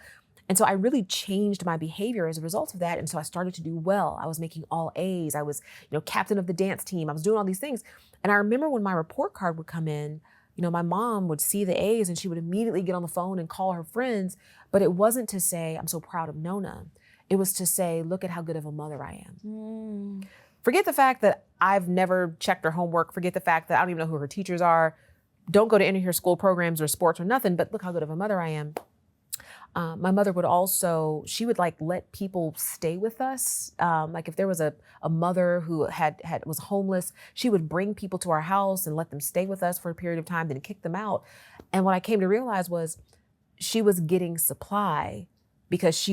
And so I really changed my behavior as a result of that. And so I started to do well. I was making all A's. I was, captain of the dance team. I was doing all these things. And I remember when my report card would come in, my mom would see the A's and she would immediately get on the phone and call her friends. But it wasn't to say, I'm so proud of Nona. It was to say, look at how good of a mother I am. Forget the fact that I've never checked her homework. Forget the fact that I don't even know who her teachers are. Don't go to any of her school programs or sports or nothing, but look how good of a mother I am. My mother would also, she would let people stay with us. Like if there was a mother who was homeless, she would bring people to our house and let them stay with us for a period of time, then kick them out. And what I came to realize was she was getting supply because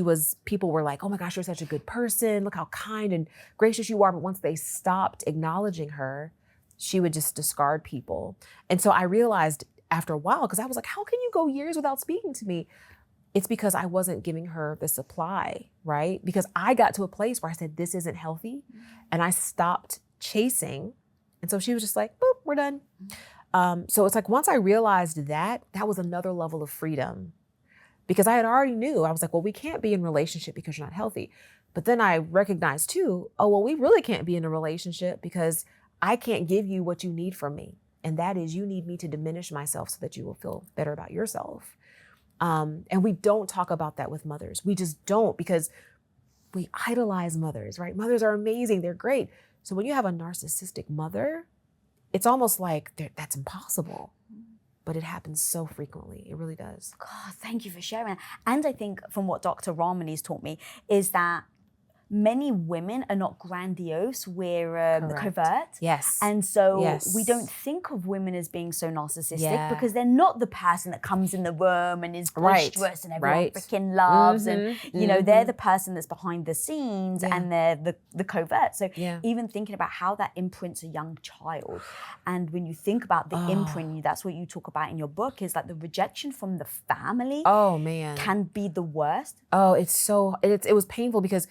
people were like, oh my gosh, you're such a good person. Look how kind and gracious you are. But once they stopped acknowledging her, she would just discard people. And so I realized after a while, because I was like, how can you go years without speaking to me? It's because I wasn't giving her the supply, right? Because I got to a place where I said, this isn't healthy. And I stopped chasing. And so she was just like, boop, we're done. So it's like, once I realized that was another level of freedom, because I had already knew. I was like, well, we can't be in a relationship because you're not healthy. But then I recognized too, we really can't be in a relationship because I can't give you what you need from me. And that is, you need me to diminish myself so that you will feel better about yourself. And we don't talk about that with mothers. We just don't, because we idolize mothers, right? Mothers are amazing. They're great. So when you have a narcissistic mother, it's almost like that's impossible. But it happens so frequently. It really does. God, thank you for sharing. And I think from what Dr. Ramani's taught me is that many women are not grandiose, we're covert. Yes. And so we don't think of women as being so narcissistic because they're not the person that comes in the room and is boisterous and everyone freaking loves. And, you know, they're the person that's behind the scenes and they're the covert. So even thinking about how that imprints a young child. And when you think about the imprint, that's what you talk about in your book, is like the rejection from the family can be the worst. Oh, it was painful because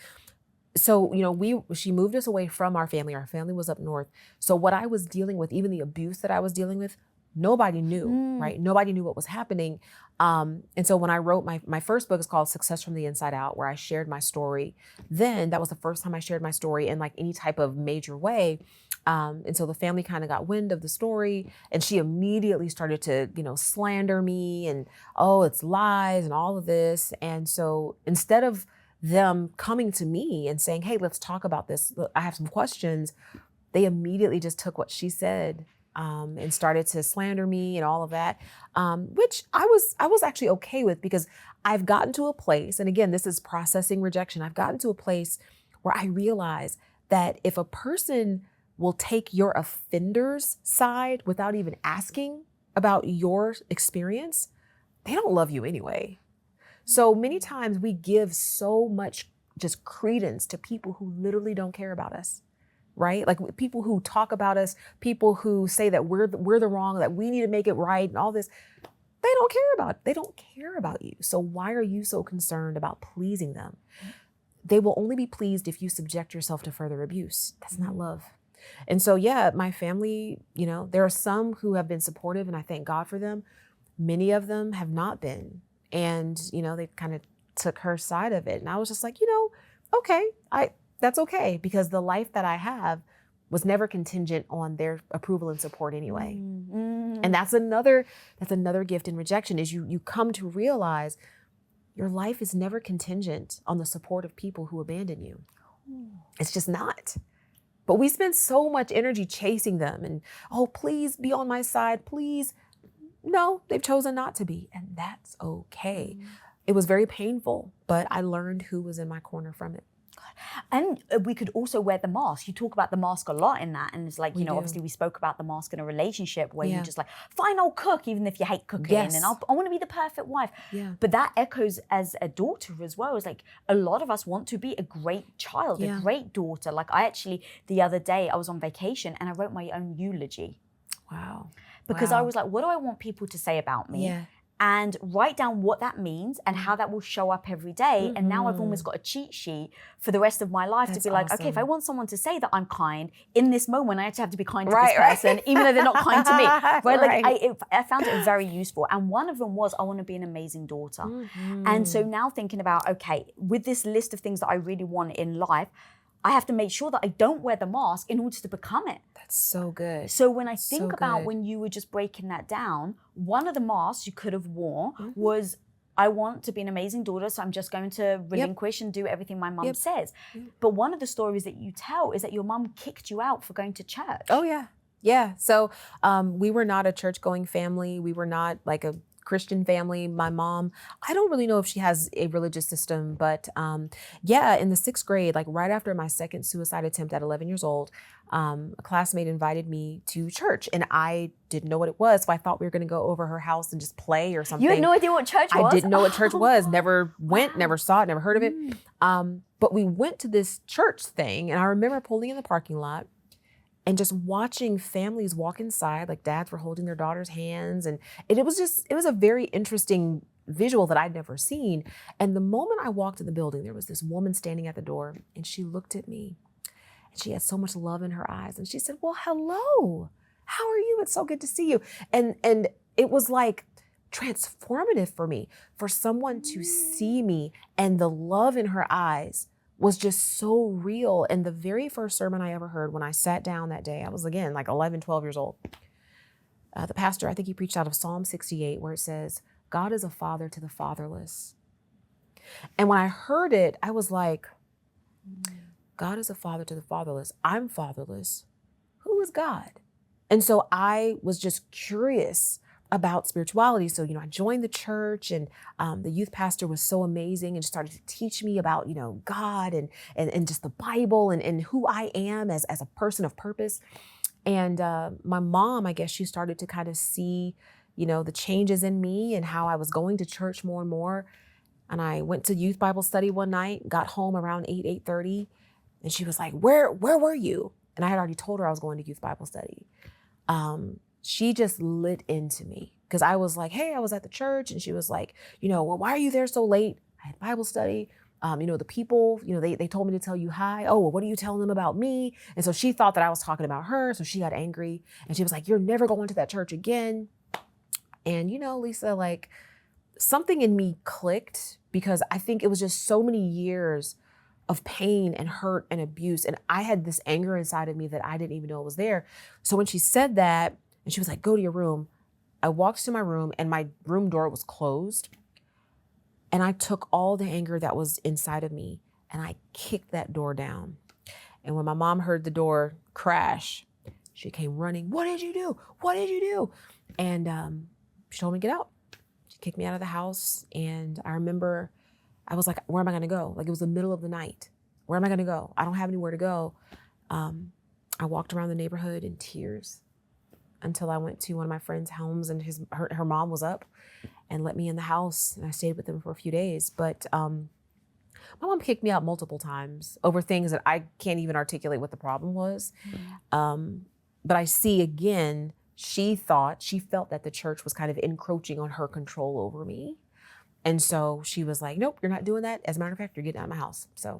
so, you know, she moved us away from our family. Our family was up north. So what I was dealing with, even the abuse that I was dealing with, nobody knew, right? Nobody knew what was happening. And so when I wrote my first book is called Success from the Inside Out, where I shared my story. Then that was the first time I shared my story in like any type of major way. And so the family kind of got wind of the story, and she immediately started to, you know, slander me and, oh, it's lies and all of this. And so instead of them coming to me and saying, hey, let's talk about this, I have some questions, they immediately just took what she said and started to slander me and all of that, which I was actually okay with, because I've gotten to a place, and again, this is processing rejection, I've gotten to a place where I realize that if a person will take your offender's side without even asking about your experience, they don't love you anyway. So many times we give so much just credence to people who literally don't care about us, right? Like people who talk about us, people who say that we're the wrong, that we need to make it right and all this. They don't care about you. So why are you so concerned about pleasing them? They will only be pleased if you subject yourself to further abuse. That's not love. And so, yeah, my family, you know, there are some who have been supportive, and I thank God for them. Many of them have not been. And, you know, they kind of took her side of it. And I was just like, you know, okay, that's okay, because the life that I have was never contingent on their approval and support anyway. And that's another gift in rejection, is you come to realize your life is never contingent on the support of people who abandon you. It's just not. But we spend so much energy chasing them and, oh, please be on my side, please. No, they've chosen not to be, and that's okay. It was very painful, but I learned who was in my corner from it. And we could also wear the mask. You talk about the mask a lot in that. And it's like, you know, obviously we spoke about the mask in a relationship where you just like, fine, I'll cook, even if you hate cooking. And I want to be the perfect wife. But that echoes as a daughter as well. It's like a lot of us want to be a great child, a great daughter. Like I actually, the other day I was on vacation and I wrote my own eulogy. Wow. Because I was like, what do I want people to say about me? And write down what that means and how that will show up every day. And now I've almost got a cheat sheet for the rest of my life to be like, okay, if I want someone to say that I'm kind, in this moment, I actually have to be kind to this person, even though they're not kind to me. I found it very useful. And one of them was, I want to be an amazing daughter. And so now thinking about, okay, with this list of things that I really want in life, I have to make sure that I don't wear the mask in order to become it. That's so good. So when I think about when you were just breaking that down, one of the masks you could have worn was, I want to be an amazing daughter, so I'm just going to relinquish and do everything my mum says. But one of the stories that you tell is that your mum kicked you out for going to church. Oh, yeah. Yeah. So we were not a church-going family. We were not like a Christian family. My mom, I don't really know if she has a religious system, but in the 6th grade, like right after my second suicide attempt at 11 years old, a classmate invited me to church, and I didn't know what it was. So I thought we were going to go over her house and just play or something. You had no idea what church was? I didn't know what church was. Never went, never saw it, never heard of it. But we went to this church thing, and I remember pulling in the parking lot and just watching families walk inside, like dads were holding their daughters' hands. And it was a very interesting visual that I'd never seen. And the moment I walked in the building, there was this woman standing at the door, and she looked at me, and she had so much love in her eyes. And she said, well, hello, how are you? It's so good to see you. And it was like transformative for me, for someone to see me, and the love in her eyes was just so real. And the very first sermon I ever heard when I sat down that day, I was again like 11, 12 years old. The pastor, I think he preached out of Psalm 68, where it says, God is a father to the fatherless. And when I heard it, I was like, God is a father to the fatherless. I'm fatherless. Who is God? And so I was just curious about spirituality. So, I joined the church, and the youth pastor was so amazing and started to teach me about, God and just the Bible and who I am as a person of purpose. And my mom, I guess she started to kind of see, the changes in me and how I was going to church more and more. And I went to youth Bible study one night, got home around 8:30. And she was like, where were you? And I had already told her I was going to youth Bible study. She just lit into me because I was like, hey, I was at the church. And she was like, well, why are you there so late? I had Bible study. The people, they told me to tell you hi. Oh, well, what are you telling them about me? And so she thought that I was talking about her. So she got angry and she was like, you're never going to that church again. And, Lisa, like something in me clicked because I think it was just so many years of pain and hurt and abuse. And I had this anger inside of me that I didn't even know was there. So when she said that, and she was like, go to your room, I walked to my room and my room door was closed. And I took all the anger that was inside of me and I kicked that door down. And when my mom heard the door crash, she came running. What did you do? What did you do? And she told me to get out. She kicked me out of the house. And I remember I was like, where am I going to go? Like it was the middle of the night. Where am I going to go? I don't have anywhere to go. I walked around the neighborhood in tears until I went to one of my friend's homes and her mom was up and let me in the house. And I stayed with them for a few days. But my mom kicked me out multiple times over things that I can't even articulate what the problem was. But I see again, she felt that the church was kind of encroaching on her control over me. And so she was like, nope, you're not doing that. As a matter of fact, you're getting out of my house. So,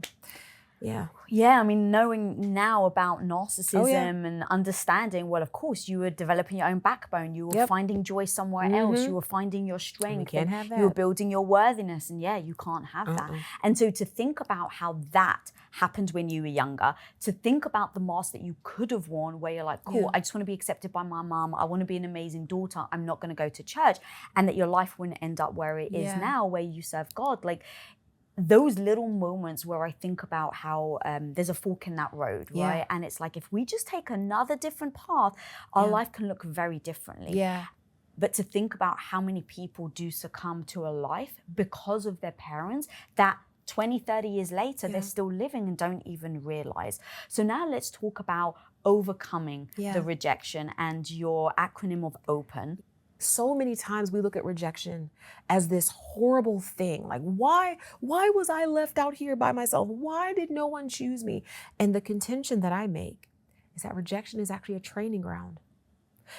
yeah. Yeah, I mean, knowing now about narcissism and understanding, well, of course, you were developing your own backbone. You were finding joy somewhere else. You were finding your strength. Can't have that. You were building your worthiness. And you can't have that. And so to think about how that happened when you were younger, to think about the mask that you could have worn where you're like, cool, I just want to be accepted by my mom. I want to be an amazing daughter. I'm not going to go to church. And that your life wouldn't end up where it is now, where you serve God. Like, those little moments where I think about how there's a fork in that road, right? And it's like, if we just take another different path, our life can look very differently. But to think about how many people do succumb to a life because of their parents that 20, 30 years later, they're still living and don't even realize. So now let's talk about overcoming the rejection and your acronym of OPEN. So many times we look at rejection as this horrible thing. Like, why was I left out here by myself? Why did no one choose me? And the contention that I make is that rejection is actually a training ground.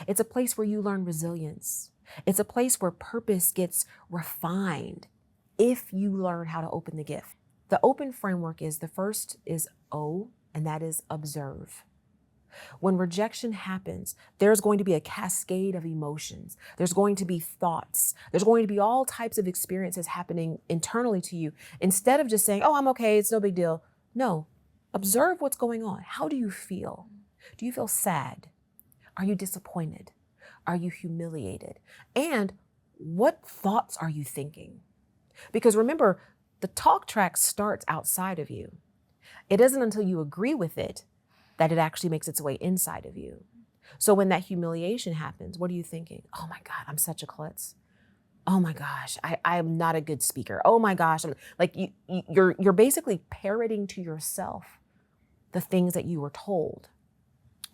It's a place where you learn resilience. It's a place where purpose gets refined if you learn how to open the gift. The open framework is, the first is O, and that is observe. When rejection happens, there's going to be a cascade of emotions. There's going to be thoughts. There's going to be all types of experiences happening internally to you. Instead of just saying, oh, I'm okay, it's no big deal. No, observe what's going on. How do you feel? Do you feel sad? Are you disappointed? Are you humiliated? And what thoughts are you thinking? Because remember, the talk track starts outside of you. It isn't until you agree with it that it actually makes its way inside of you. So when that humiliation happens, what are you thinking? Oh my God, I'm such a klutz. Oh my gosh, I am not a good speaker. Oh my gosh, you're basically parroting to yourself the things that you were told.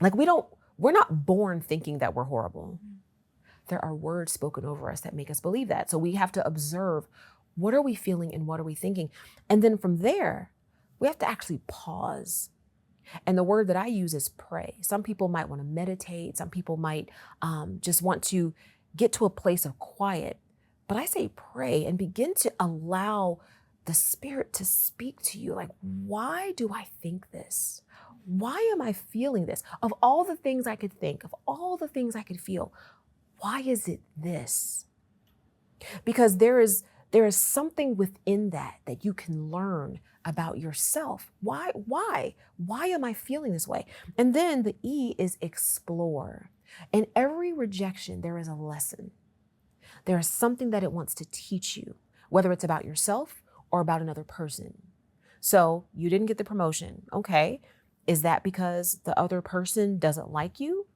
Like we're not born thinking that we're horrible. There are words spoken over us that make us believe that. So we have to observe, what are we feeling and what are we thinking? And then from there, we have to actually pause. And the word that I use is pray. Some people might want to meditate. Some people might just want to get to a place of quiet. But I say pray and begin to allow the Spirit to speak to you. Like, why do I think this? Why am I feeling this? Of all the things I could think, of all the things I could feel, why is it this? Because there is something within that you can learn about yourself. Why am I feeling this way? And then the E is explore. In every rejection, there is a lesson. There is something that it wants to teach you, whether it's about yourself or about another person. So you didn't get the promotion. Okay. Is that because the other person doesn't like you?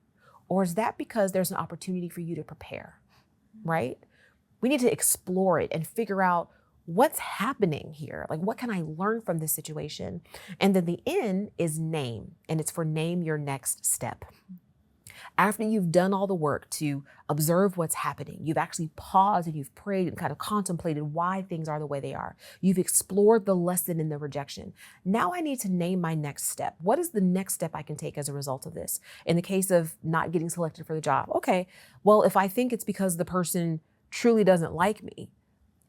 Or is that because there's an opportunity for you to prepare, right? We need to explore it and figure out what's happening here. Like, what can I learn from this situation? And then the N is name, and it's for name your next step. After you've done all the work to observe what's happening, you've actually paused and you've prayed and kind of contemplated why things are the way they are. You've explored the lesson in the rejection. Now I need to name my next step. What is the next step I can take as a result of this? In the case of not getting selected for the job, okay, well, if I think it's because the person truly doesn't like me,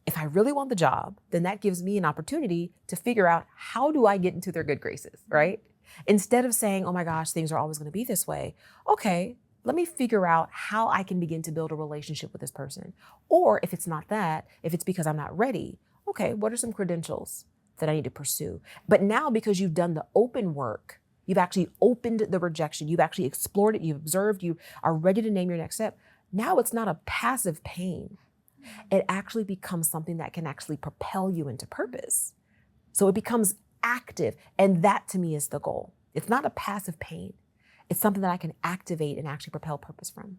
if I really want the job, then that gives me an opportunity to figure out, how do I get into their good graces, right? Instead of saying, oh my gosh, things are always going to be this way. Okay, let me figure out how I can begin to build a relationship with this person. Or if it's not that, if it's because I'm not ready, okay, what are some credentials that I need to pursue? But now, because you've done the open work, you've actually opened the rejection, you've actually explored it, you've observed, you are ready to name your next step. Now it's not a passive pain. It actually becomes something that can actually propel you into purpose. So it becomes active. And that to me is the goal. It's not a passive pain. It's something that I can activate and actually propel purpose from.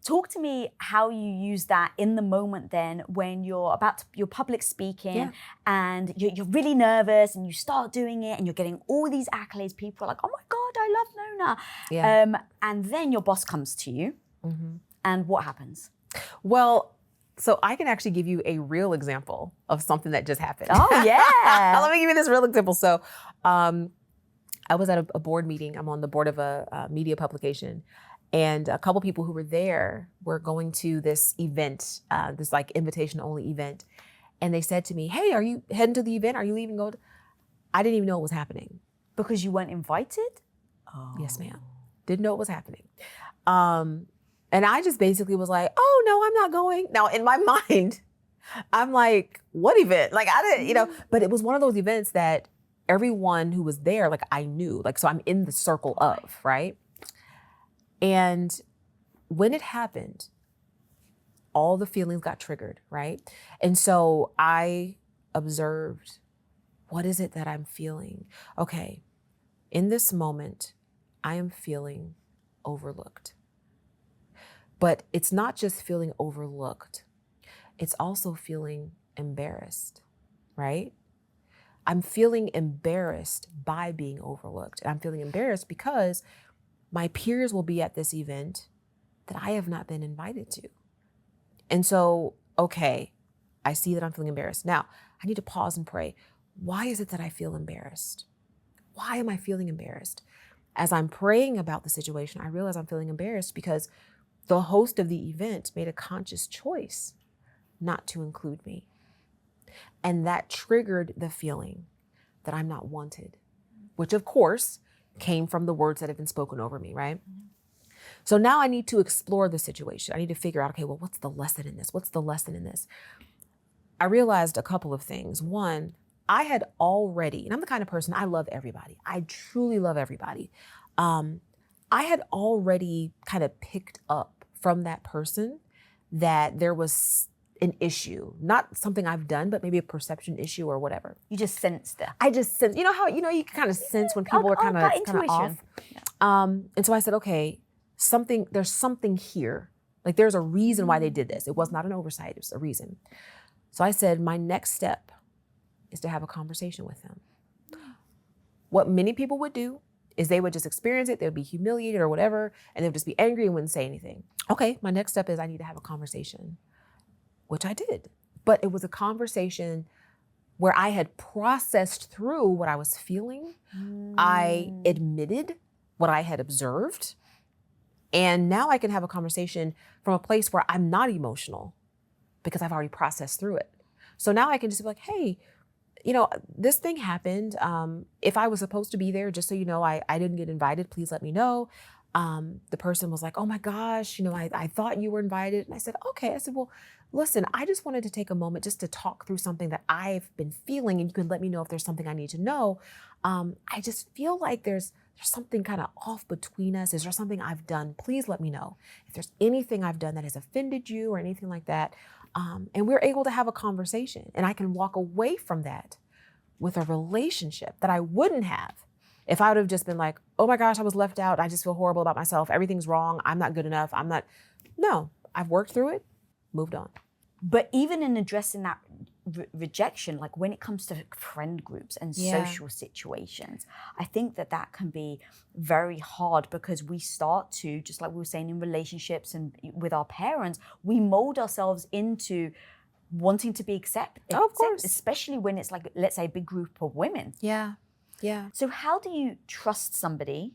Talk to me how you use that in the moment then when you're you're public speaking and you're really nervous and you start doing it and you're getting all these accolades. People are like, oh my God, I love Nona. Yeah. And then your boss comes to you and what happens? Well, so I can actually give you a real example of something that just happened. Oh, yeah. Let me give you this real example. So I was at a board meeting. I'm on the board of a media publication. And a couple people who were there were going to this event, this like invitation only event. And they said to me, hey, are you heading to the event? Are you leaving? I didn't even know it was happening. Because you weren't invited? Oh. Yes, ma'am. Didn't know it was happening. And I just basically was like, oh, no, I'm not going. Now, in my mind, I'm like, what event? Like, I didn't, but it was one of those events that everyone who was there, like, I knew. Like, so I'm in the circle of, right? And when it happened, all the feelings got triggered, right? And so I observed, what is it that I'm feeling? Okay, in this moment, I am feeling overlooked. But it's not just feeling overlooked. It's also feeling embarrassed, right? I'm feeling embarrassed by being overlooked. And I'm feeling embarrassed because my peers will be at this event that I have not been invited to. And so, okay, I see that I'm feeling embarrassed. Now, I need to pause and pray. Why is it that I feel embarrassed? Why am I feeling embarrassed? As I'm praying about the situation, I realize I'm feeling embarrassed because the host of the event made a conscious choice not to include me. And that triggered the feeling that I'm not wanted, which of course came from the words that have been spoken over me, right? So now I need to explore the situation. I need to figure out, okay, well, what's the lesson in this? What's the lesson in this? I realized a couple of things. One, I had already, and I'm the kind of person, I love everybody. I truly love everybody. I had already kind of picked up from that person that there was an issue, not something I've done, but maybe a perception issue or whatever. You just sensed it. I just sensed, how, you can kind of sense when people are kind of off. Yeah. And so I said, okay, there's something here. Like there's a reason why they did this. It was not an oversight, it was a reason. So I said, my next step is to have a conversation with them. What many people would do is they would just experience it, they would be humiliated or whatever, and they would just be angry and wouldn't say anything. Okay, my next step is I need to have a conversation, which I did. But it was a conversation where I had processed through what I was feeling. I admitted what I had observed. And now I can have a conversation from a place where I'm not emotional because I've already processed through it. So now I can just be like, hey, this thing happened. If I was supposed to be there, just so you know, I didn't get invited, please let me know. The person was like, oh my gosh, I thought you were invited. And I said, okay. I said, well, listen, I just wanted to take a moment just to talk through something that I've been feeling, and you can let me know if there's something I need to know. I just feel like there's something kind of off between us. Is there something I've done? Please let me know if there's anything I've done that has offended you or anything like that. And we're able to have a conversation, and I can walk away from that with a relationship that I wouldn't have if I would have just been like, oh my gosh, I was left out. I just feel horrible about myself. Everything's wrong. I'm not good enough. No, I've worked through it, moved on. But even in addressing that rejection, like when it comes to friend groups and social situations, I think that can be very hard because we start to, just like we were saying in relationships and with our parents, we mold ourselves into wanting to be accepted. Oh, of course. Especially when it's like, let's say, a big group of women. Yeah. So how do you trust somebody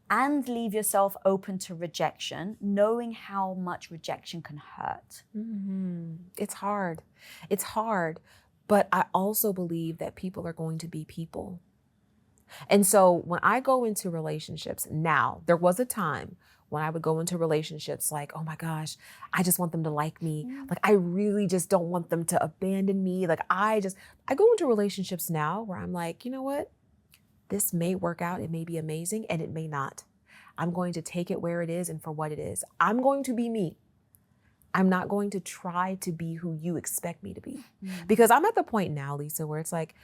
and leave yourself open to rejection, knowing how much rejection can hurt? Mm-hmm. It's hard. It's hard. But I also believe that people are going to be people. And so when I go into relationships now, there was a time when I would go into relationships like, oh my gosh, I just want them to like me. Like, I really just don't want them to abandon me. Like, I go into relationships now where I'm like, you know what? This may work out. It may be amazing and it may not. I'm going to take it where it is and for what it is. I'm going to be me. I'm not going to try to be who you expect me to be. Because I'm at the point now, Lisa, where it's like,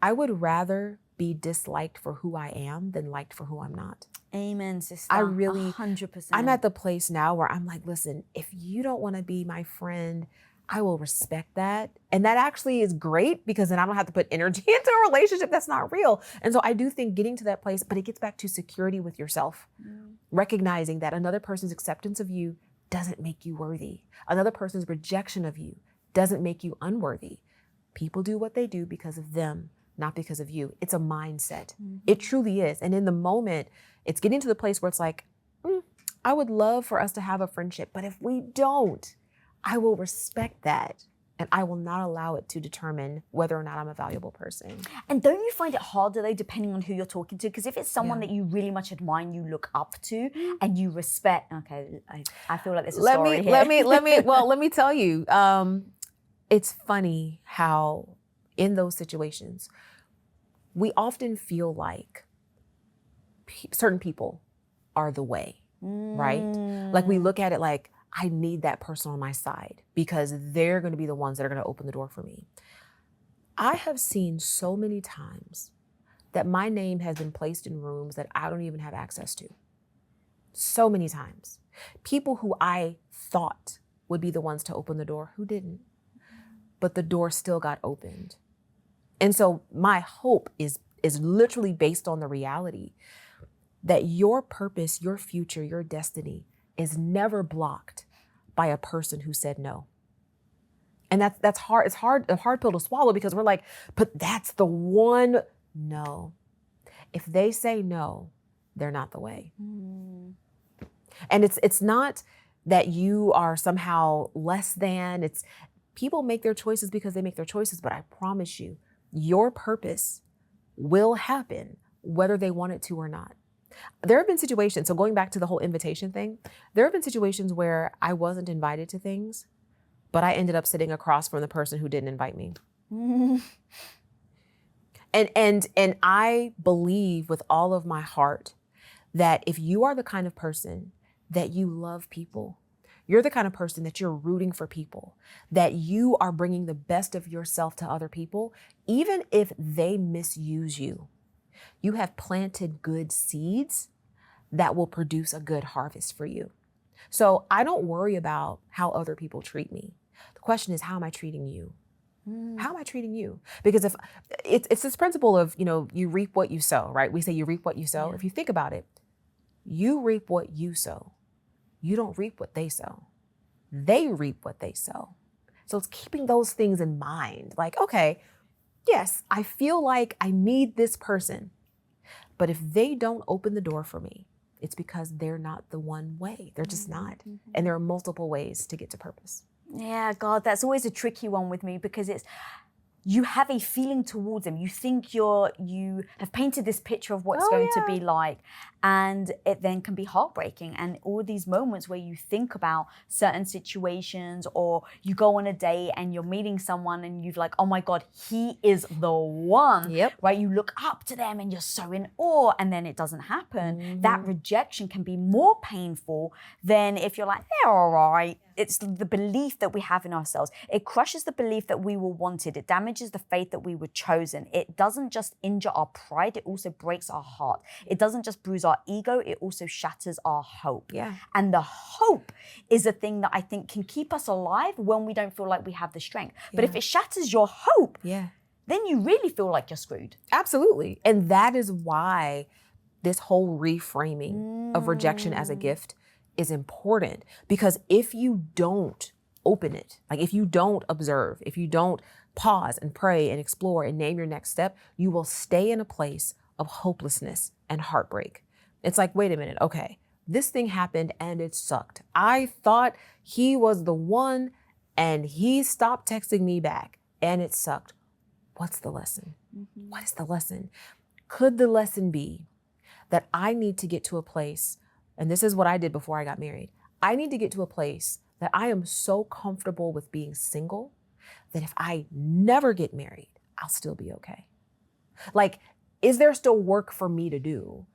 I would rather be disliked for who I am than liked for who I'm not. Amen, sister. I really, 100%. I'm at the place now where I'm like, listen, if you don't want to be my friend, I will respect that. And that actually is great because then I don't have to put energy into a relationship that's not real. And so I do think getting to that place, but it gets back to security with yourself, recognizing that another person's acceptance of you doesn't make you worthy. Another person's rejection of you doesn't make you unworthy. People do what they do because of them, not because of you. It's a mindset. It truly is. And in the moment, it's getting to the place where it's like, I would love for us to have a friendship, but if we don't, I will respect that. And I will not allow it to determine whether or not I'm a valuable person. And don't you find it harder though, depending on who you're talking to? Because if it's someone that you really much admire and you look up to and you respect, okay, I feel like there's a story here. Let me tell you, it's funny how in those situations, we often feel like certain people are the way, right? Like we look at it like, I need that person on my side because they're going to be the ones that are going to open the door for me. I have seen so many times that my name has been placed in rooms that I don't even have access to. So many times. People who I thought would be the ones to open the door who didn't. But the door still got opened. And so my hope is literally based on the reality that your purpose, your future, your destiny is never blocked by a person who said no. And that's hard. It's a hard pill to swallow because we're like, but that's the one. No. If they say no, they're not the way. And it's not that you are somehow less than. It's people make their choices because they make their choices, but I promise you, your purpose will happen whether they want it to or not. There have been situations, so going back to the whole invitation thing, there have been situations where I wasn't invited to things, but I ended up sitting across from the person who didn't invite me. And I believe with all of my heart that if you are the kind of person that you love people, you're the kind of person that you're rooting for people, that you are bringing the best of yourself to other people, even if they misuse you, you have planted good seeds that will produce a good harvest for you. So I don't worry about how other people treat me. The question is, how am I treating you? How am I treating you? Because if it's this principle of, you reap what you sow, right? We say you reap what you sow. Yeah. If you think about it, you reap what you sow. You don't reap what they sow. They reap what they sow. So it's keeping those things in mind. Like, okay, yes, I feel like I need this person. But if they don't open the door for me, it's because they're not the one way. They're just not. And there are multiple ways to get to purpose. Yeah, God, that's always a tricky one with me because you have a feeling towards them. You think you have painted this picture of what it's going to be like. And it then can be heartbreaking. And all these moments where you think about certain situations, or you go on a date and you're meeting someone and you're like, oh my God, he is the one, right? You look up to them and you're so in awe, and then it doesn't happen. That rejection can be more painful than if you're like, they're all right. It's the belief that we have in ourselves. It crushes the belief that we were wanted. It damages the faith that we were chosen. It doesn't just injure our pride, it also breaks our heart. It doesn't just bruise our ego, it also shatters our hope. And the hope is a thing that I think can keep us alive when we don't feel like we have the strength. But if it shatters your hope, then you really feel like you're screwed. Absolutely. And that is why this whole reframing of rejection as a gift is important, because if you don't open it, like if you don't observe, if you don't pause and pray and explore and name your next step, you will stay in a place of hopelessness and heartbreak. It's like, wait a minute, okay, this thing happened and it sucked. I thought he was the one and he stopped texting me back and it sucked. What's the lesson? What is the lesson? Could the lesson be that I need to get to a place, and this is what I did before I got married, I need to get to a place that I am so comfortable with being single that if I never get married, I'll still be okay. Like, is there still work for me to do?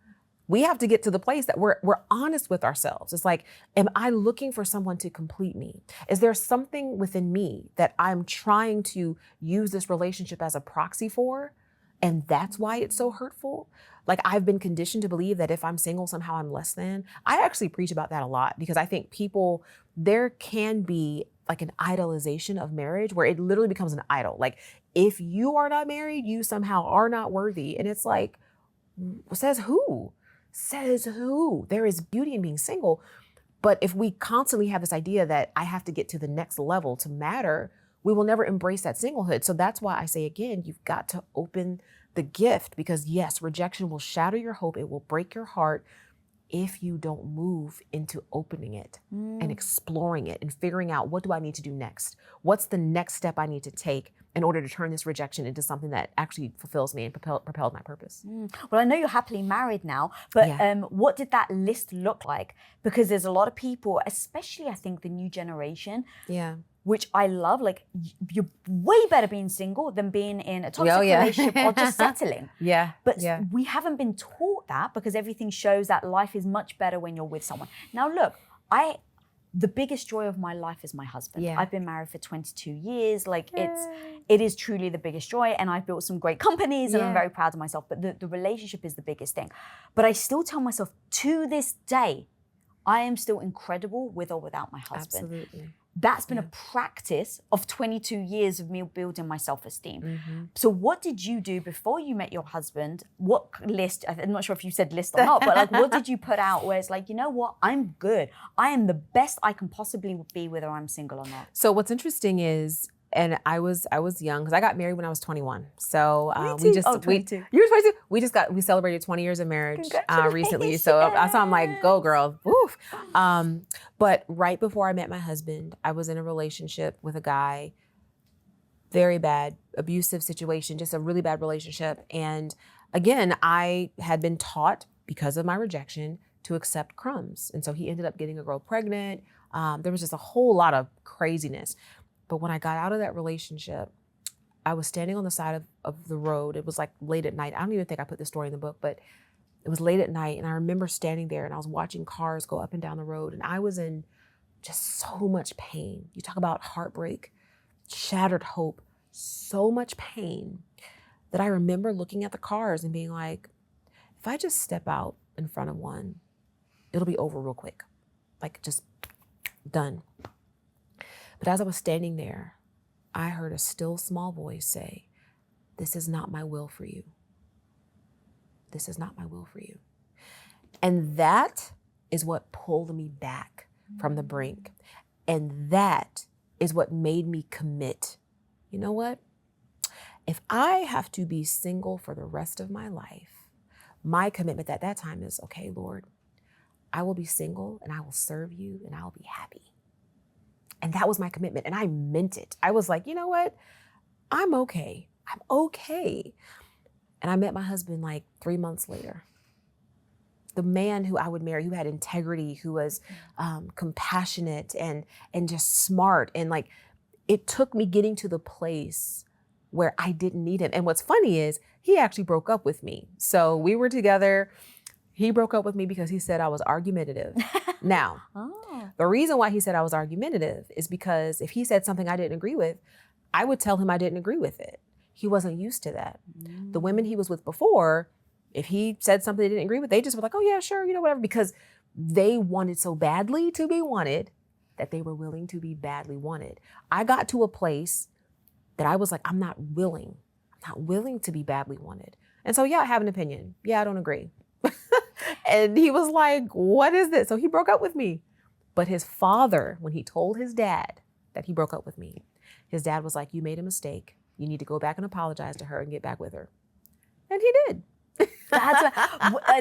We have to get to the place that we're honest with ourselves. It's like, am I looking for someone to complete me? Is there something within me that I'm trying to use this relationship as a proxy for? And that's why it's so hurtful. Like, I've been conditioned to believe that if I'm single, somehow I'm less than. I actually preach about that a lot because I think there can be like an idolization of marriage where it literally becomes an idol. Like, if you are not married, you somehow are not worthy. And it's like, says who? Says who? There is beauty in being single. But if we constantly have this idea that I have to get to the next level to matter, we will never embrace that singlehood. So that's why I say, again, you've got to open the gift, because yes, rejection will shatter your hope. It will break your heart if you don't move into opening it and exploring it and figuring out, what do I need to do next? What's the next step I need to take in order to turn this rejection into something that actually fulfills me and propels my purpose? Well, I know you're happily married now, but what did that list look like? Because there's a lot of people, especially I think the new generation, which I love, like, you're way better being single than being in a toxic relationship or just settling. But we haven't been taught that, because everything shows that life is much better when you're with someone. Now, look, the biggest joy of my life is my husband. I've been married for 22 years. Like, it is truly the biggest joy. And I've built some great companies and I'm very proud of myself. But the relationship is the biggest thing. But I still tell myself, to this day, I am still incredible with or without my husband. Absolutely. That's been a practice of 22 years of me building my self-esteem. So what did you do before you met your husband? What list, I'm not sure if you said list or not, but like, what did you put out where it's like, you know what, I'm good. I am the best I can possibly be, whether I'm single or not. So what's interesting is, and I was young because I got married when I was 21. So Me too. 22. You were 22. We celebrated 20 years of marriage recently. So I'm like, go girl, woof. But right before I met my husband, I was in a relationship with a guy, very bad, abusive situation, just a really bad relationship. And again, I had been taught, because of my rejection, to accept crumbs. And so he ended up getting a girl pregnant. There was just a whole lot of craziness. But when I got out of that relationship, I was standing on the side of the road. It was like late at night. I don't even think I put this story in the book, but it was late at night. And I remember standing there and I was watching cars go up and down the road. And I was in just so much pain. You talk about heartbreak, shattered hope, so much pain that I remember looking at the cars and being like, if I just step out in front of one, it'll be over real quick. Like, just done. But as I was standing there, I heard a still small voice say, "This is not my will for you. This is not my will for you." And that is what pulled me back from the brink. And that is what made me commit. You know what? If I have to be single for the rest of my life, my commitment at that time is, okay, Lord, I will be single and I will serve you and I will be happy. And that was my commitment. And I meant it. I was like, you know what? I'm okay. I'm okay. And I met my husband like 3 months later. the man who I would marry, who had integrity, who was compassionate and just smart. And like, it took me getting to the place where I didn't need him. And what's funny is he actually broke up with me. So we were together. He broke up with me because he said I was argumentative. Now, the reason why he said I was argumentative is because if he said something I didn't agree with, I would tell him I didn't agree with it. He wasn't used to that. The women he was with before, if he said something they didn't agree with, they just were like, oh yeah, sure, whatever, because they wanted so badly to be wanted that they were willing to be badly wanted. I got to a place that I was like, I'm not willing to be badly wanted. And so, yeah, I have an opinion. Yeah, I don't agree. And he was like, what is this? So he broke up with me. But his father, when he told his dad that he broke up with me, his dad was like, you made a mistake. You need to go back and apologize to her and get back with her. And he did.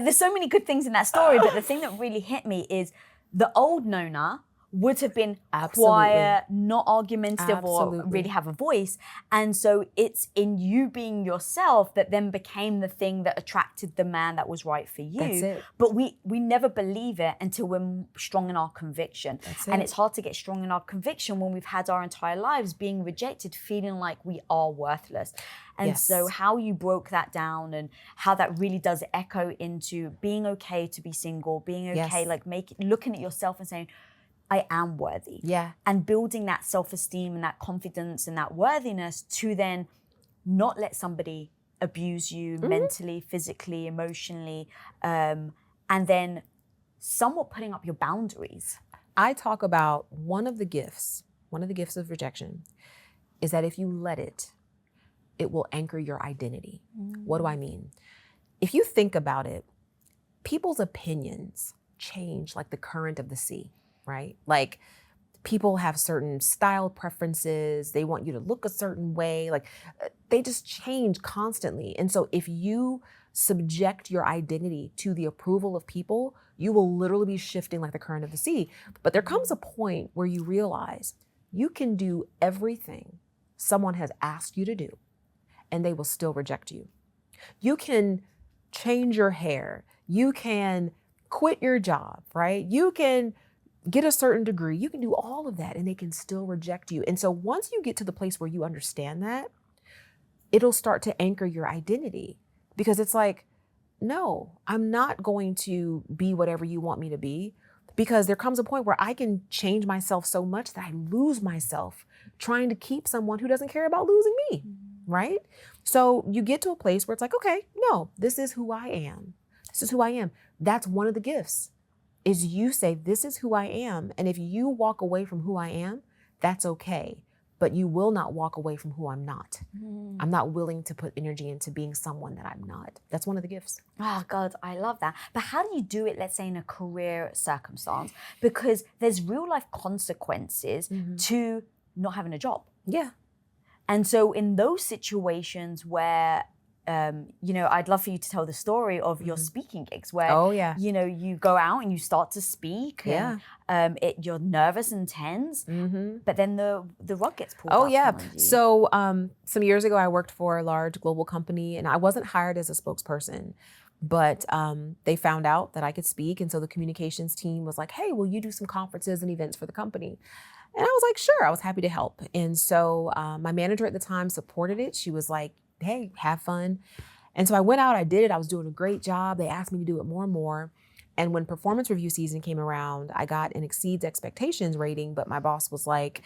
There's so many good things in that story, but the thing that really hit me is the old Nona would have been quiet, not argumentative or really have a voice. And so it's in you being yourself that then became the thing that attracted the man that was right for you. That's it. But we never believe it until we're strong in our conviction. And it's hard to get strong in our conviction when we've had our entire lives being rejected, feeling like we are worthless. And so how you broke that down and how that really does echo into being okay to be single, being okay, like looking at yourself and saying, I am worthy. Yeah. And building that self-esteem and that confidence and that worthiness to then not let somebody abuse you mentally, physically, emotionally, and then somewhat putting up your boundaries. I talk about one of the gifts of rejection is that if you let it, it will anchor your identity. What do I mean? If you think about it, people's opinions change like the current of the sea. Right? Like people have certain style preferences. They want you to look a certain way. Like they just change constantly. And so if you subject your identity to the approval of people, you will literally be shifting like the current of the sea. But there comes a point where you realize you can do everything someone has asked you to do, and they will still reject you. You can change your hair. You can quit your job, right? You can get a certain degree. You can do all of that and they can still reject you. And so once you get to the place where you understand that, it'll start to anchor your identity, because it's like, no, I'm not going to be whatever you want me to be, because there comes a point where I can change myself so much that I lose myself trying to keep someone who doesn't care about losing me, right? So you get to a place where it's like, okay, no, this is who I am. This is who I am. That's one of the gifts. Is you say, this is who I am. And if you walk away from who I am, that's okay. But you will not walk away from who I'm not. I'm not willing to put energy into being someone that I'm not. That's one of the gifts. Oh God, I love that. But how do you do it, let's say in a career circumstance? Because there's real life consequences to not having a job. Yeah. And so in those situations where I'd love for you to tell the story of your speaking gigs where, you go out and you start to speak and you're nervous and tense, but then the rug gets pulled up. Oh, yeah. So some years ago, I worked for a large global company and I wasn't hired as a spokesperson, but they found out that I could speak. And so the communications team was like, hey, will you do some conferences and events for the company? And I was like, sure, I was happy to help. And so my manager at the time supported it. She was like, hey, have fun. And so I went out, I did it. I was doing a great job. They asked me to do it more and more. And when performance review season came around, I got an exceeds expectations rating, but my boss was like,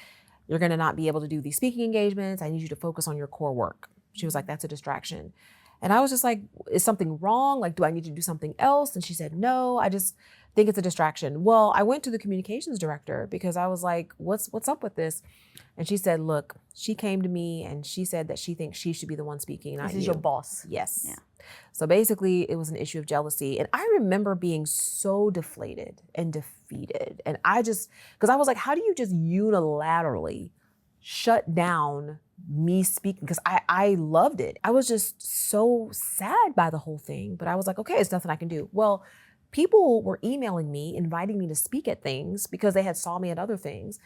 you're going to not be able to do these speaking engagements. I need you to focus on your core work. She was like, that's a distraction. And I was just like, is something wrong? Like, do I need to do something else? And she said, no, I just think it's a distraction. Well, I went to the communications director because I was like, what's up with this? And she said, look, she came to me and she said that she thinks she should be the one speaking, not you. This is your boss. Yes. Yeah. So basically it was an issue of jealousy. And I remember being so deflated and defeated. And because I was like, how do you just unilaterally shut down me speaking? Because I loved it. I was just so sad by the whole thing. But I was like, okay, it's nothing I can do. Well, people were emailing me, inviting me to speak at things because they had saw me at other things.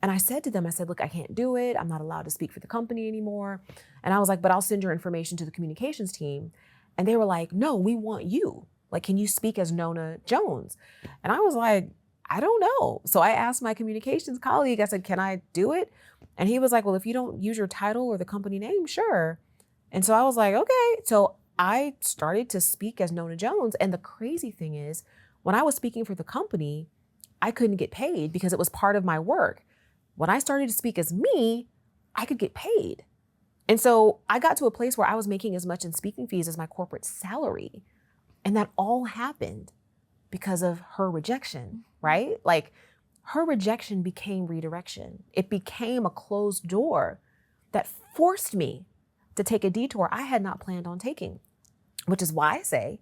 And I said to them, look, I can't do it. I'm not allowed to speak for the company anymore. And I was like, but I'll send your information to the communications team. And they were like, no, we want you. Like, can you speak as Nona Jones? And I was like, I don't know. So I asked my communications colleague, I said, can I do it? And he was like, well, if you don't use your title or the company name, sure. And so I was like, okay. So I started to speak as Nona Jones. And the crazy thing is, when I was speaking for the company, I couldn't get paid because it was part of my work. When I started to speak as me, I could get paid. And so I got to a place where I was making as much in speaking fees as my corporate salary. And that all happened because of her rejection, right? Like, her rejection became redirection. It became a closed door that forced me to take a detour I had not planned on taking, which is why I say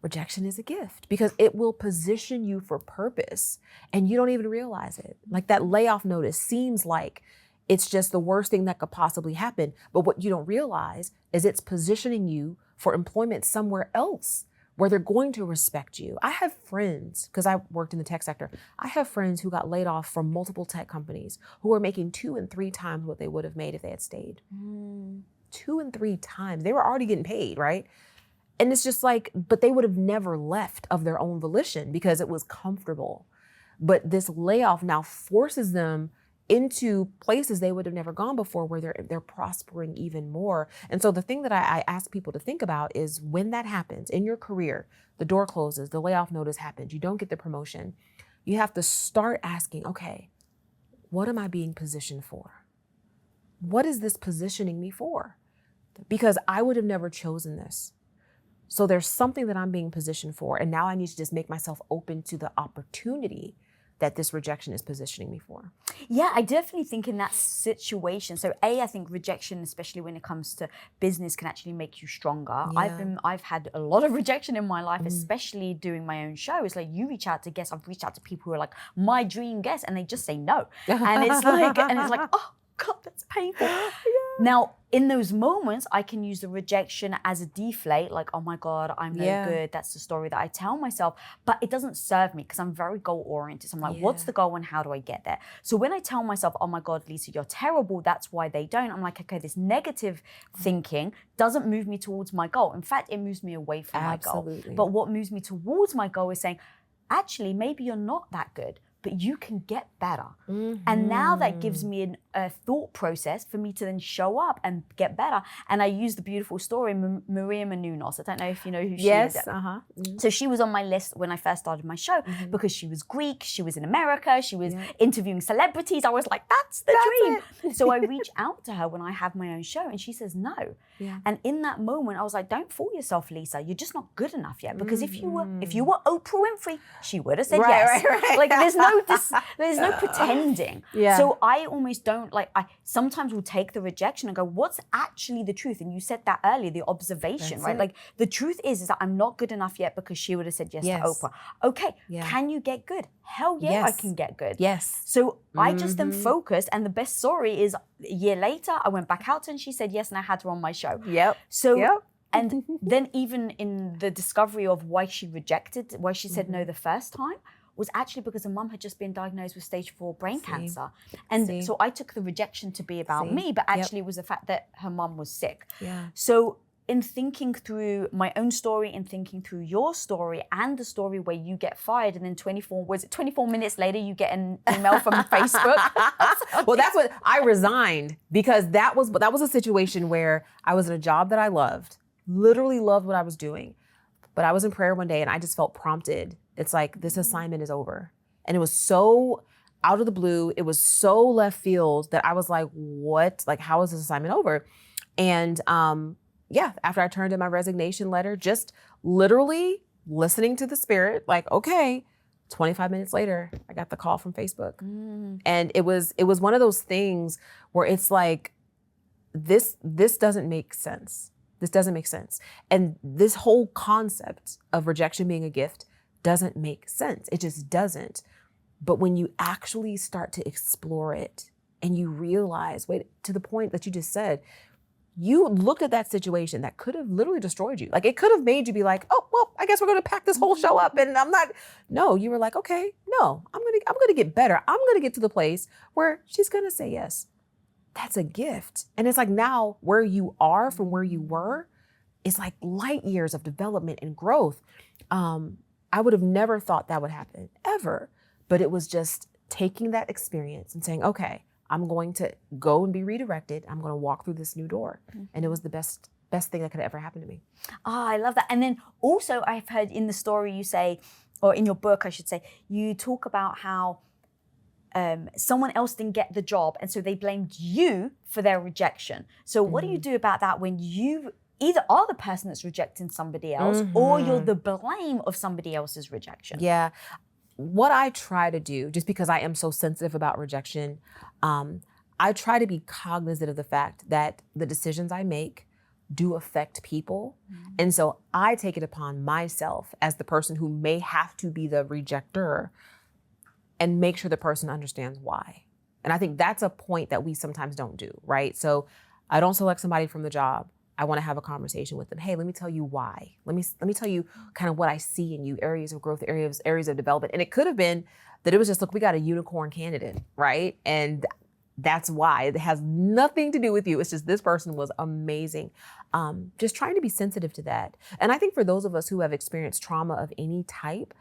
rejection is a gift, because it will position you for purpose and you don't even realize it. Like, that layoff notice seems like it's just the worst thing that could possibly happen. But what you don't realize is it's positioning you for employment somewhere else where they're going to respect you. I have friends, because I worked in the tech sector, I have friends who got laid off from multiple tech companies who are making 2 and 3 times what they would have made if they had stayed. 2 and 3 times. They were already getting paid, right? And it's just like, but they would have never left of their own volition because it was comfortable. But this layoff now forces them into places they would have never gone before, where they're prospering even more. And so the thing that I ask people to think about is, when that happens in your career, the door closes, the layoff notice happens, you don't get the promotion, you have to start asking, okay, what am I being positioned for? What is this positioning me for? Because I would have never chosen this. So there's something that I'm being positioned for. And now I need to just make myself open to the opportunity that this rejection is positioning me for. Yeah, I definitely think in that situation. So I think rejection, especially when it comes to business, can actually make you stronger. Yeah. I've had a lot of rejection in my life, especially doing my own show. It's like, you reach out to guests. I've reached out to people who are like my dream guests, and they just say no. And it's like, oh God, that's painful. Yeah. Now, in those moments, I can use the rejection as a deflate, like, oh my God, I'm no good. That's the story that I tell myself. But it doesn't serve me, because I'm very goal-oriented. So I'm like, what's the goal and how do I get there? So when I tell myself, oh my God, Lisa, you're terrible, that's why they don't, I'm like, okay, this negative thinking doesn't move me towards my goal. In fact, it moves me away from my goal. But what moves me towards my goal is saying, actually, maybe you're not that good, but you can get better. And now that gives me a thought process for me to then show up and get better. And I use the beautiful story, Maria Menounos. I don't know if you know who she is. So she was on my list when I first started my show, because she was Greek, she was in America, she was interviewing celebrities. I was like, that's the dream. So I reach out to her when I have my own show, and she says no. And in that moment, I was like, don't fool yourself, Lisa. You're just not good enough yet. Because if you were Oprah Winfrey, she would have said yes. Like, there's no pretending. So I almost don't, like, I sometimes will take the rejection and go, what's actually the truth? And you said that earlier, the observation, right? Like, the truth is that I'm not good enough yet because she would have said yes to Oprah. Okay, can you get good? Hell yeah, I can get good. So I just then focused, and the best story is, a year later, I went back out and she said yes, and I had her on my show. And then even in the discovery of why she said no the first time, was actually because her mum had just been diagnosed with stage 4 brain cancer. And so I took the rejection to be about me, but actually it was the fact that her mum was sick. So in thinking through my own story and thinking through your story and the story where you get fired, and then 24 minutes later you get an email from Facebook? Well, that's what I resigned, because that was a situation where I was in a job that I loved, literally loved what I was doing. But I was in prayer one day and I just felt prompted. It's like, this assignment is over. And it was so out of the blue. It was so left field that I was like, what? Like, how is this assignment over? And after I turned in my resignation letter, just literally listening to the Spirit, like, okay, 25 minutes later, I got the call from Facebook. And it was one of those things where it's like, this doesn't make sense. This doesn't make sense. And this whole concept of rejection being a gift doesn't make sense. It just doesn't. But when you actually start to explore it and you realize, to the point that you just said, you looked at that situation that could have literally destroyed you. Like, it could have made you be like, oh, well, I guess we're going to pack this whole show up and no, you were like, okay, no, I'm going to get better. I'm going to get to the place where she's going to say yes. That's a gift. And it's like, now where you are from where you were, is like light years of development and growth. I would have never thought that would happen ever, but it was just taking that experience and saying, okay, I'm going to go and be redirected. I'm going to walk through this new door. And it was the best thing that could ever happen to me. Oh, I love that. And then also I've heard in the story you say, or in your book, I should say, you talk about how someone else didn't get the job, and so they blamed you for their rejection. So what do you do about that when you either are the person that's rejecting somebody else or you're the blame of somebody else's rejection? Yeah. What I try to do, just because I am so sensitive about rejection, I try to be cognizant of the fact that the decisions I make do affect people. And so I take it upon myself as the person who may have to be the rejecter and make sure the person understands why. And I think that's a point that we sometimes don't do, right? So I don't select somebody from the job. I want to have a conversation with them. Hey, let me tell you why. Let me tell you kind of what I see in you, areas of growth, areas of development. And it could have been that it was just, look, we got a unicorn candidate, right? And that's why. It has nothing to do with you. It's just this person was amazing. Just trying to be sensitive to that. And I think for those of us who have experienced trauma of any type,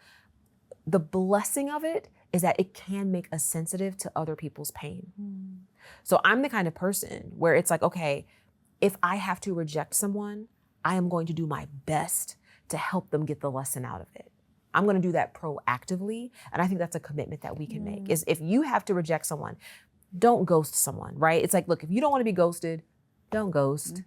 the blessing of it is that it can make us sensitive to other people's pain. So I'm the kind of person where it's like, okay, if I have to reject someone, I am going to do my best to help them get the lesson out of it. I'm going to do that proactively. And I think that's a commitment that we can make, is if you have to reject someone, don't ghost someone, right? It's like, look, if you don't want to be ghosted, don't ghost.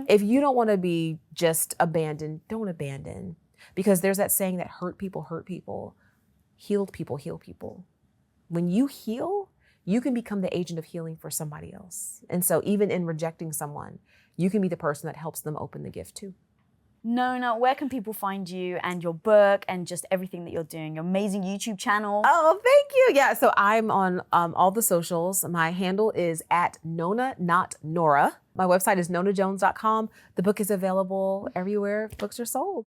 If you don't want to be just abandoned, don't abandon. Because there's that saying that hurt people hurt people, healed people heal people. When you heal, you can become the agent of healing for somebody else. And so even in rejecting someone, you can be the person that helps them open the gift too. Nona, where can people find you and your book and just everything that you're doing? Your amazing YouTube channel. Oh, thank you. Yeah, so I'm on all the socials. My handle is at Nona, not Nora. My website is nonajones.com. The book is available everywhere books are sold.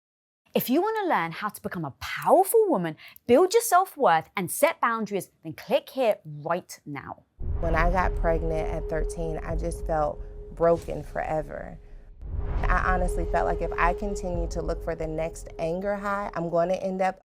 If you want to learn how to become a powerful woman, build your self-worth, and set boundaries, then click here right now. When I got pregnant at 13, I just felt broken forever. I honestly felt like if I continue to look for the next anger high, I'm going to end up